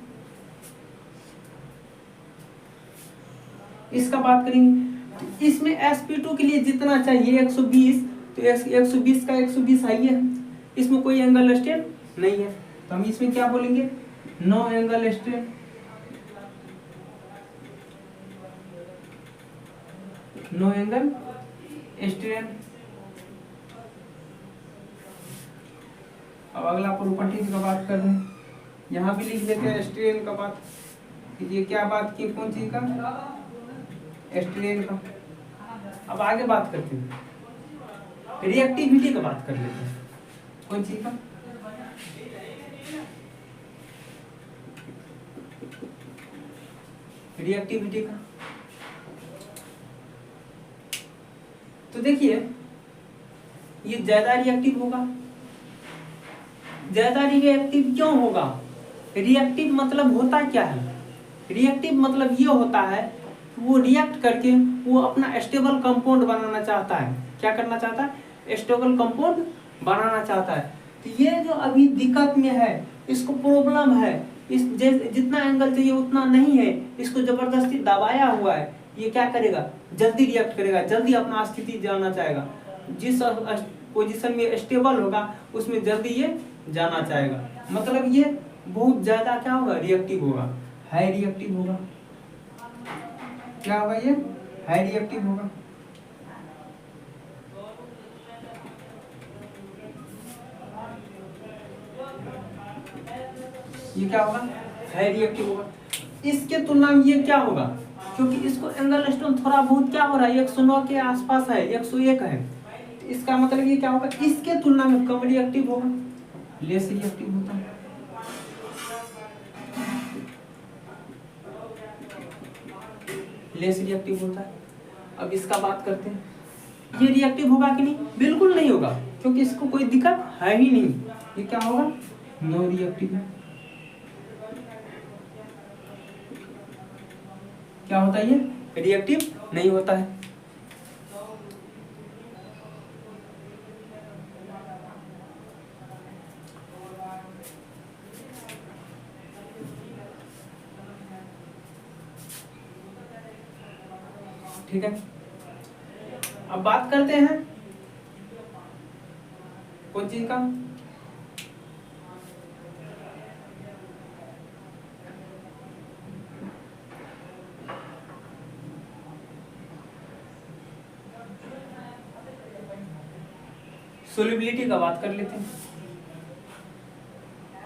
इसका बात करेंगे। इसमें sp2 के लिए जितना चाहिए 120, तो 120 का 120 हाई है, इसमें कोई एंगल स्ट्रेन नहीं है, तो हम इसमें क्या बोलेंगे, no angle strain. No angle strain. अब अगला प्रॉपर्टीज का बात कर रहे हैं, यहाँ भी लिख देते हैं स्ट्रेन का बात। ये क्या बात की, कौन चीज का, स्ट्रेन का। अब आगे बात करते हैं, रिएक्टिविटी का बात कर लेते हैं। कौन चीज का, रिएक्टिविटी का। तो देखिए ये ज्यादा रिएक्टिव होगा। ज्यादा रिएक्टिव क्यों होगा, रिएक्टिव मतलब होता क्या है, रिएक्टिव मतलब ये होता है वो रिएक्ट करके वो अपना स्टेबल कंपाउंड बनाना चाहता है। क्या करना चाहता है, स्टेबल कंपाउंड बनाना चाहता है। तो ये जो अभी दिक्कत में है, इसको प्रॉब्लम है, इस जितना एंगल चाहिए उतना नहीं है, इसको जबरदस्ती दबाया हुआ है, ये क्या करेगा, जल्दी रिएक्ट करेगा, जल्दी अपना स्थिति जानना चाहेगा। जिस पोजीशन में स्टेबल होगा उसमें जल्दी ये जाना चाहेगा। मतलब ये बहुत ज्यादा क्या होगा, रिएक्टिव होगा, हाई रिएक्टिव होगा। क्या होगा, ये हाई रिएक्टिव होगा। ये क्या होगा, हाई रिएक्टिव होगा। इसके तुलना में ये क्या होगा, क्योंकि इसको एंगल स्ट्रेन थोड़ा बहुत क्या हो रहा है, 109 के आसपास है, 101 है, तो इसका मतलब ये क्या होगा, इसके तुलना में कम रिएक्टिव होगा, लेस रिएक्टिव होता है। लेस रिएक्टिव होता है। अब इसका बात करते हैं, ये रिएक्टिव होगा कि नहीं, बिल्कुल नहीं होगा, क्योंकि इसको कोई दिक्कत है ही नहीं। ये क्या होगा, नो रिएक्टिव है। क्या होता है, ये रिएक्टिव नहीं होता है। ठीक है, अब बात करते हैं कौन चीज का, सोल्युबिलिटी का बात कर लेते हैं।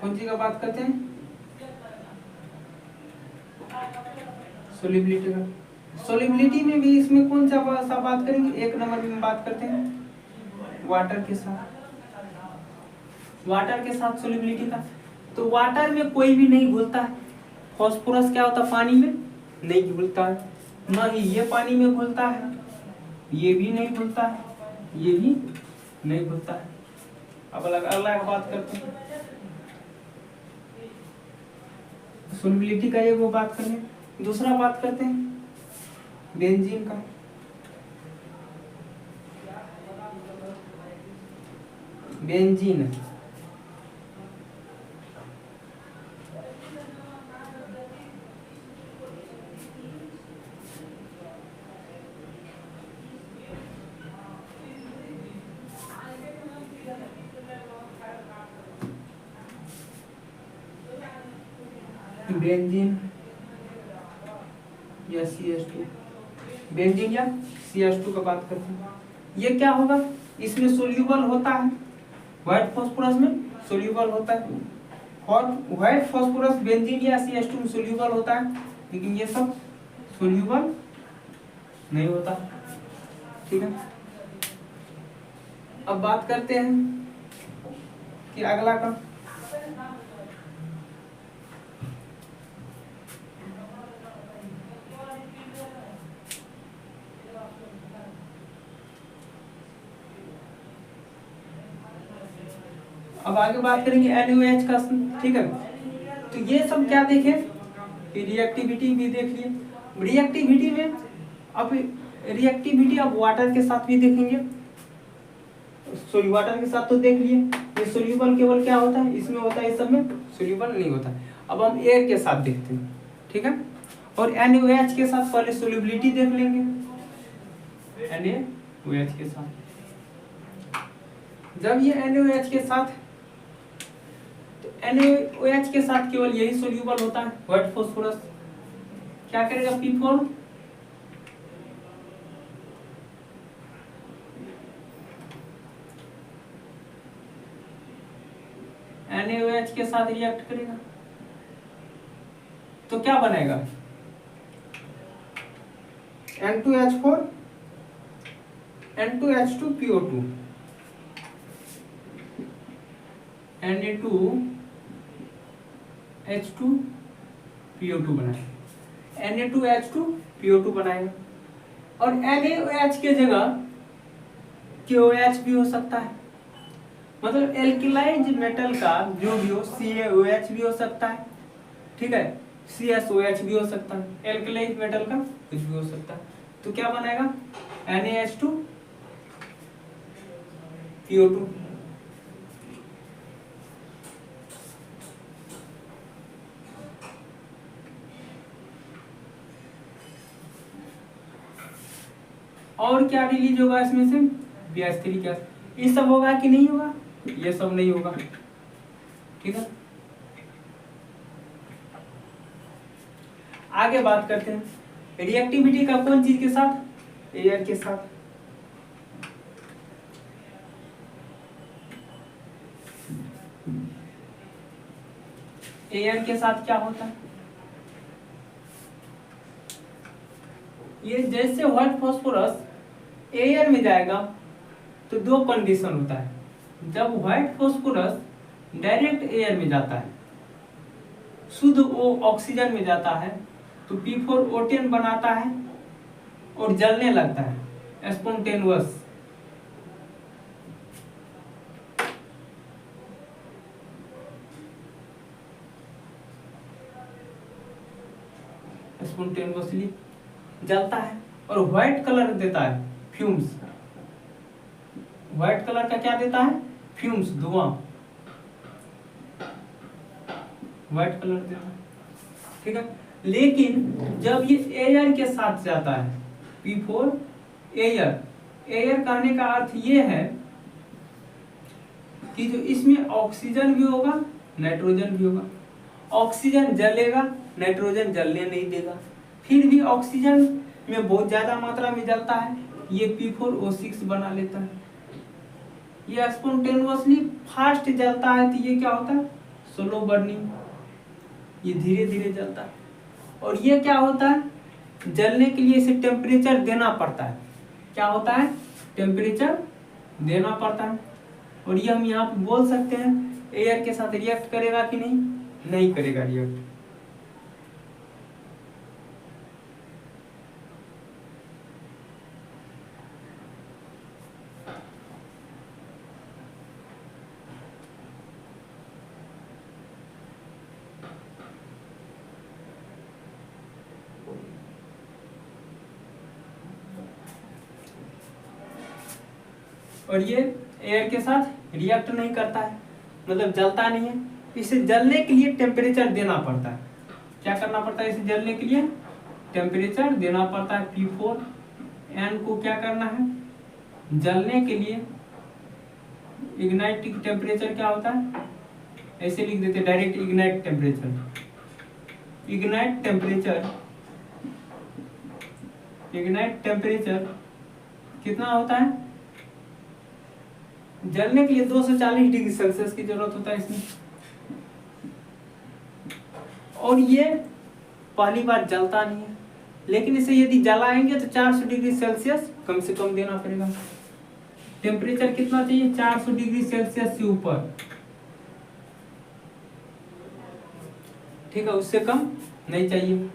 कौन सी का बात करते हैं, सोल्युबिलिटी का। सोल्युबिलिटी में भी इसमें कौन सा बात करेंगे, एक नंबर में बात करते हैं वाटर के साथ, वाटर के साथ सोल्युबिलिटी का। तो वाटर में कोई भी नहीं घुलता है, फास्फोरस क्या होता है, पानी में नहीं घुलता है, ना ही ये पानी में घुलता है, ये भी नहीं घुलता है, ये भी नहीं घुलता है। अब अगला बात करते हैं सोल्युबिलिटी का, ये वो बात करें। दूसरा बात करते हैं बेंजीन का। बेंजीन। बेंजीन या CH2, बेंजीन या CH2 का बात करते हैं। ये क्या होगा, इसमें सोल्यूबल होता है, व्हाइट फास्फोरस में सोल्यूबल होता है, और व्हाइट फास्फोरस बेंजीन या CH2 में सोल्यूबल होता है, लेकिन ये सब सोल्यूबल नहीं होता। ठीक है, अब बात करते हैं कि अगला का अब आगे बात करेंगे NaOH का। ठीक है, तो ये सब क्या देखे, रिएक्टिविटी भी देख लिए। रिएक्टिविटी में अब रिएक्टिविटी अब वाटर के साथ भी देखेंगे, वाटर के साथ तो देख लिए। ये सोल्यूबल केवल क्या होता है, इसमें होता है, इस सब में सोल्यूबल नहीं होता। अब हम एयर के साथ देखते हैं। ठीक है, और NaOH के साथ पहले सोल्यूबिलिटी देख लेंगे। NaOH के साथ, जब ये NaOH के साथ, तो NaOH के साथ केवल यही सोल्यूबल होता है, व्हाइट फास्फोरस क्या करेगा, P4 NaOH के साथ रिएक्ट करेगा, तो क्या बनेगा, N2H4 N2H2PO2 Na2H2PO2 बनाएगा, Na2H2PO2 बनाएगा। और NaOH के जगह KOH भी हो सकता है, मतलब एल्किलाइज मेटल का जो भी हो, CaOH भी हो सकता है। ठीक है, CSOH भी हो सकता है, एल्किलाइज मेटल का कुछ भी हो सकता है। तो क्या बनाएगा, NaH2PO2। और क्या रिलीज होगा इसमें से, BH3 गैस। ये सब होगा कि नहीं होगा, ये सब नहीं होगा। ठीक है, आगे बात करते हैं रिएक्टिविटी का, कौन चीज के साथ, एयर के साथ। एयर के साथ क्या होता है, ये जैसे व्हाइट फास्फोरस एयर में जाएगा तो दो कंडीशन होता है। जब व्हाइट फास्फोरस डायरेक्ट एयर में जाता है, शुद्ध वो ऑक्सीजन में जाता है, तो P4O10 बनाता है और जलने लगता है, स्पॉन्टेनियस। स्पॉन्टेनियसली जलता है और व्हाइट कलर देता है, फ्यूम्स। व्हाइट कलर का क्या देता है, फ्यूम्स, धुआं, व्हाइट कलर देता है। ठीक है, लेकिन जब ये एयर के साथ जाता है, P4 एयर, एयर कहने का अर्थ ये है कि जो इसमें ऑक्सीजन भी होगा, नाइट्रोजन भी होगा। ऑक्सीजन जलेगा, नाइट्रोजन जलने नहीं देगा, फिर भी ऑक्सीजन में बहुत ज्यादा मात्रा में जलता है, ये P4O6 बना लेता है। ये स्पॉन्टेनियसली फास्ट जलता है, तो ये क्या होता है, स्लो बर्निंग, ये धीरे धीरे जलता है। और ये क्या होता है, जलने के लिए इसे टेम्परेचर देना पड़ता है। क्या होता है, टेम्परेचर देना पड़ता है। और ये हम यहाँ पे बोल सकते हैं, एयर के साथ रिएक्ट करेगा कि नहीं, नहीं करेगा रिएक्ट। और ये एयर के साथ रिएक्ट नहीं करता है, मतलब जलता नहीं है। इसे जलने के लिए टेम्परेचर देना पड़ता है। क्या करना पड़ता है इसे जलने के लिए? टेम्परेचर देना पड़ता है P4। N को क्या करना है? जलने के लिए इग्नाइट टेम्परेचर क्या होता है? ऐसे लिख देते direct, ignite temperature. Ignite temperature कितना होता है? जलने के लिए 240 डिग्री सेल्सियस की जरूरत होता है इसमें। और ये पहली बार जलता नहीं है, लेकिन इसे यदि जलाएंगे तो 400 डिग्री सेल्सियस कम से कम देना पड़ेगा। टेम्परेचर कितना चाहिए? 400 डिग्री सेल्सियस से ऊपर, ठीक है, उससे कम नहीं चाहिए।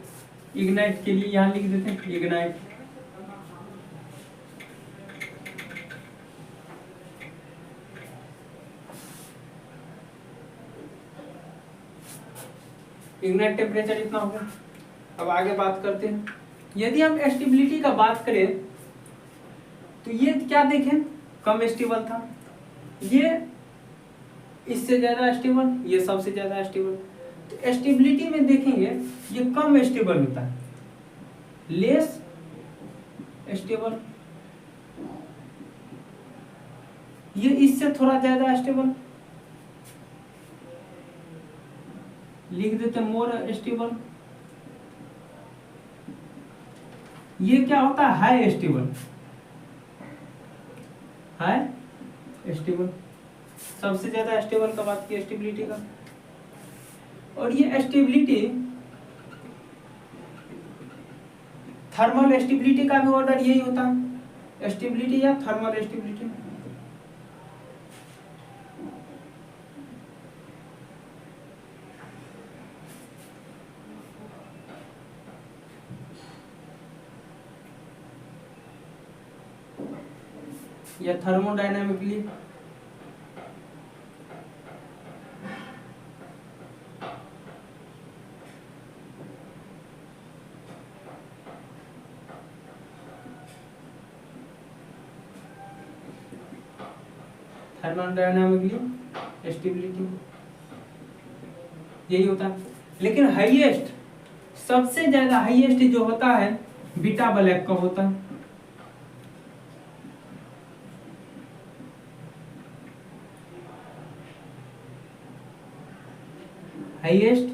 इग्नाइट के लिए यहां लिख देते हैं इग्नाइट। इग्नाइट टेम्परेचर इतना हो गया। अब आगे बात करते हैं। यदि हम स्टेबिलिटी का बात करें तो ये क्या देखें, कम स्टेबल था, ये इससे ज्यादा स्टेबल, ये सबसे ज्यादा स्टेबल। तो स्टेबिलिटी में देखेंगे ये कम स्टेबल होता है, लेस स्टेबल। ये इससे थोड़ा ज्यादा स्टेबल, लिख देते मोर स्टेबल। ये क्या होता है? High stable. हाई स्टेबल सबसे ज्यादा स्टेबल का बात की स्टेबिलिटी का। और ये स्टेबिलिटी, थर्मल स्टेबिलिटी का भी ऑर्डर यही होता है, स्टेबिलिटी या थर्मल स्टेबिलिटी। या थर्मोडायनामिकली। थर्मोडायनामिकली स्टेबिलिटी यही होता है। लेकिन हाईएस्ट, सबसे ज्यादा हाईएस्ट जो होता है बीटा ब्लैक का होता है। हाईएस्ट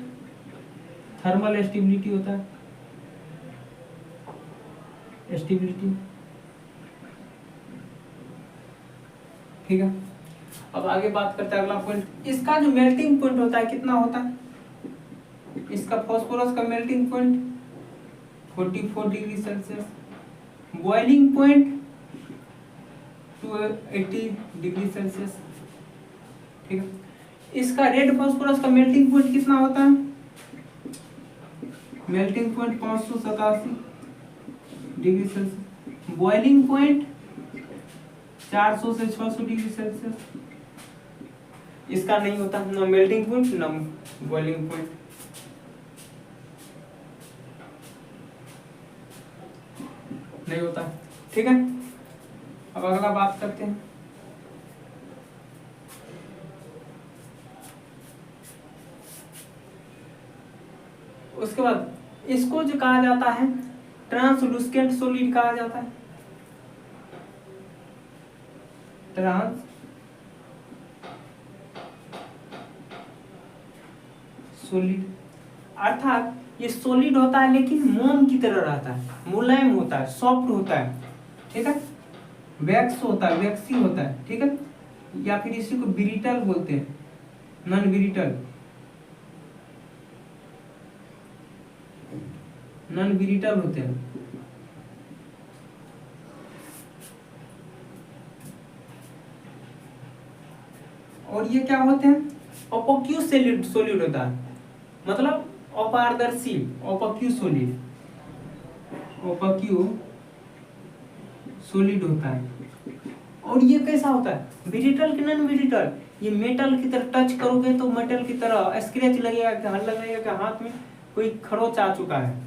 थर्मल स्टेबिलिटी होता है, स्टेबिलिटी, ठीक है। अब आगे बात करते हैं अगला पॉइंट। इसका जो मेल्टिंग पॉइंट होता है कितना होता है? इसका फास्फोरस का melting point 44 degree Celsius, boiling point 280 degree Celsius, ठीक है। इसका रेड फास्फोरस का मेल्टिंग पॉइंट कितना होता है? Melting point 587 degree Celsius, boiling point 400 से 600 डिग्री सेल्सियस। इसका नहीं होता ना मेल्टिंग पॉइंट ना बॉइलिंग पॉइंट। नहीं होता, ठीक है। अब अगला बात करते हैं। उसके बाद इसको जो कहा जाता है ट्रांसलूसेंट सॉलिड कहा जाता है। ट्रांस सॉलिड अर्थात ये सॉलिड होता है लेकिन मोम की तरह रहता है, मुलायम होता है, सॉफ्ट होता है, ठीक है। वैक्स होता है, वैक्सी होता है, ठीक है। या फिर इसी को ब्रिटल बोलते हैं, नॉन ब्रिटल, नॉन ब्रिटल होते हैं। और ये क्या होते हैं? ओपोक्यू सॉलिड होता है, मतलब अपारदर्शी, ओपोक्यू सॉलिड, ओपोक्यू सॉलिड होता है। और ये कैसा होता है? ब्रिटल कि नॉन ब्रिटल? ये मेटल की तरह टच करोगे तो मेटल की तरह स्क्रैच लगेगा, लगेगा कि हाथ में कोई खरोच आ चुका है।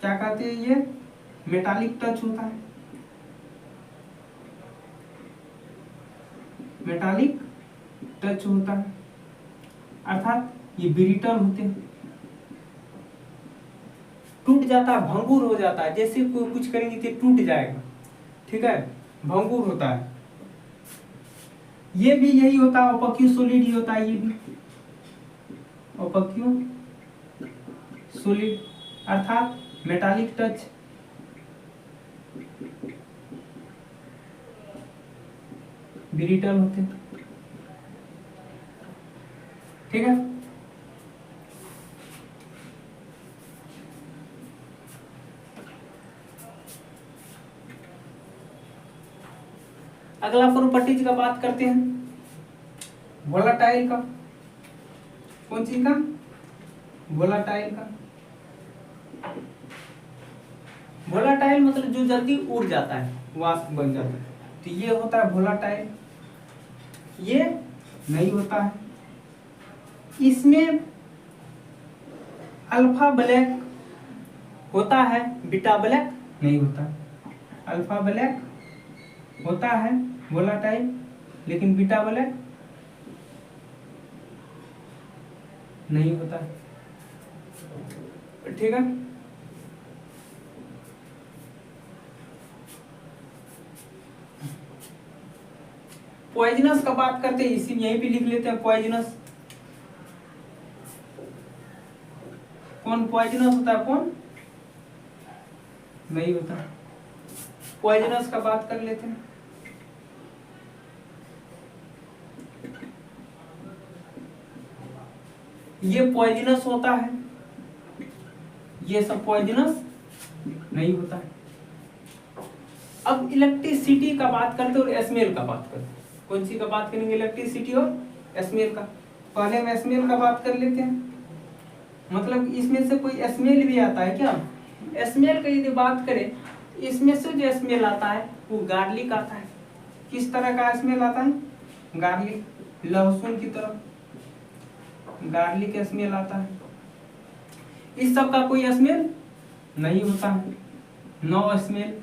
क्या कहते हैं? ये मेटालिक टच होता है। मेटालिक टच होता है, अर्थात ये ब्रिटल होते हैं, टूट जाता है, भंगुर हो जाता है, जैसे कोई कुछ करेंगे तो टूट जाएगा, ठीक है, भंगुर होता है। ये भी यही होता है, ओपक्यू सॉलिड ही होता है, ये भी ओपक्यू सॉलिड अर्थात मेटालिक टच, ब्रिटल होते हैं, ठीक है। अगला प्रॉपर्टीज का बात करते हैं, वोलाटाइल का। कौन चीज का? वोलाटाइल का। वोलाटाइल मतलब जो जल्दी उड़ जाता है, वाष्प बन जाता है, तो ये होता है वोलाटाइल। ये नहीं होता है, इसमें अल्फा ब्लैक होता है, बीटा ब्लैक नहीं होता। अल्फा ब्लैक होता है वोलाटाइल, लेकिन बीटा ब्लैक नहीं होता, ठीक है। पॉइजनस का बात करते हैं, इसी यहीं पे लिख लेते हैं पॉइजनस। कौन पॉइजनस होता है, कौन नहीं होता। पॉइजनस का बात कर लेते हैं। ये पॉइजनस होता है, ये सब पॉइजनस नहीं होता है। अब इलेक्ट्रिसिटी का बात करते हैं और स्मेल का बात करते हैं। कौन सी का बात करेंगे? इलेक्ट्रिसिटी और स्मेल का। पहले हम स्मेल का बात कर लेते हैं, मतलब इसमें से कोई स्मेल भी आता है क्या? स्मेल का यदि बात करें, इसमें से जो स्मेल आता है वो गार्लिक आता है। किस तरह का स्मेल आता है? गार्लिक, लहसुन की तरह गार्लिक स्मेल आता है। इस सब का कोई स्मेल नहीं होता है, नो स्मेल।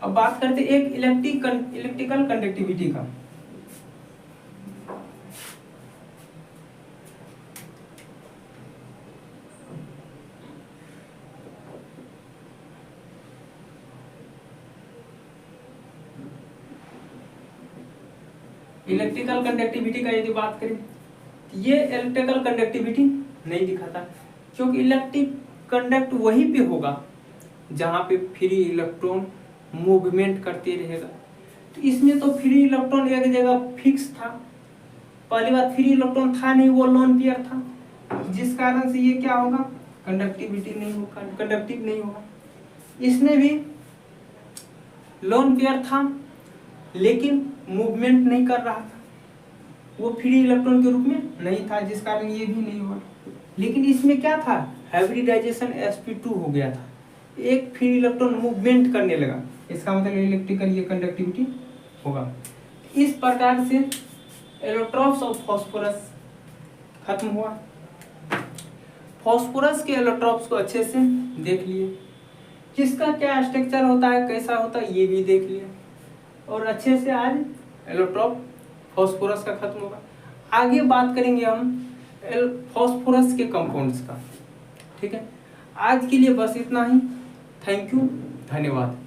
अब बात करते एक इलेक्ट्रिकल कंडक्टिविटी का। इलेक्ट्रिकल कंडक्टिविटी का यदि बात करें, ये इलेक्ट्रिकल कंडक्टिविटी नहीं दिखाता, क्योंकि इलेक्ट्रिक कंडक्ट वहीं पे होगा जहां पे फ्री इलेक्ट्रॉन मूवमेंट करते रहेगा। तो इसमें तो फ्री इलेक्ट्रॉन एक जगह फिक्स था। पहली बात, फ्री इलेक्ट्रॉन था नहीं, वो लोन पेयर था, जिस कारण से ये क्या होगा? कंडक्टिविटी नहीं होगा, कंडक्टिव नहीं होगा। इसमें भी लोन पेयर था लेकिन मूवमेंट नहीं कर रहा था, वो फ्री इलेक्ट्रॉन के रूप में नहीं था, जिस कारण ये भी नहीं हुआ। लेकिन इसमें क्या था? हाइब्रिडाइजेशन sp2 हो गया था, एक फ्री इलेक्ट्रॉन मूवमेंट करने लगा, इसका मतलब इलेक्ट्रिकल ये कंडक्टिविटी होगा। इस प्रकार से एलोट्रॉप्स ऑफ फास्फोरस खत्म हुआ। फास्फोरस के एलोट्रॉप्स को अच्छे से देख लिए, किसका क्या स्ट्रक्चर होता है, कैसा होता है, ये भी देख लिया, और अच्छे से आज एलोट्रॉप फास्फोरस का खत्म होगा। आगे बात करेंगे हम फास्फोरस के कंपाउंड्स का, ठीक है। आज के लिए बस इतना ही। थैंक यू, धन्यवाद।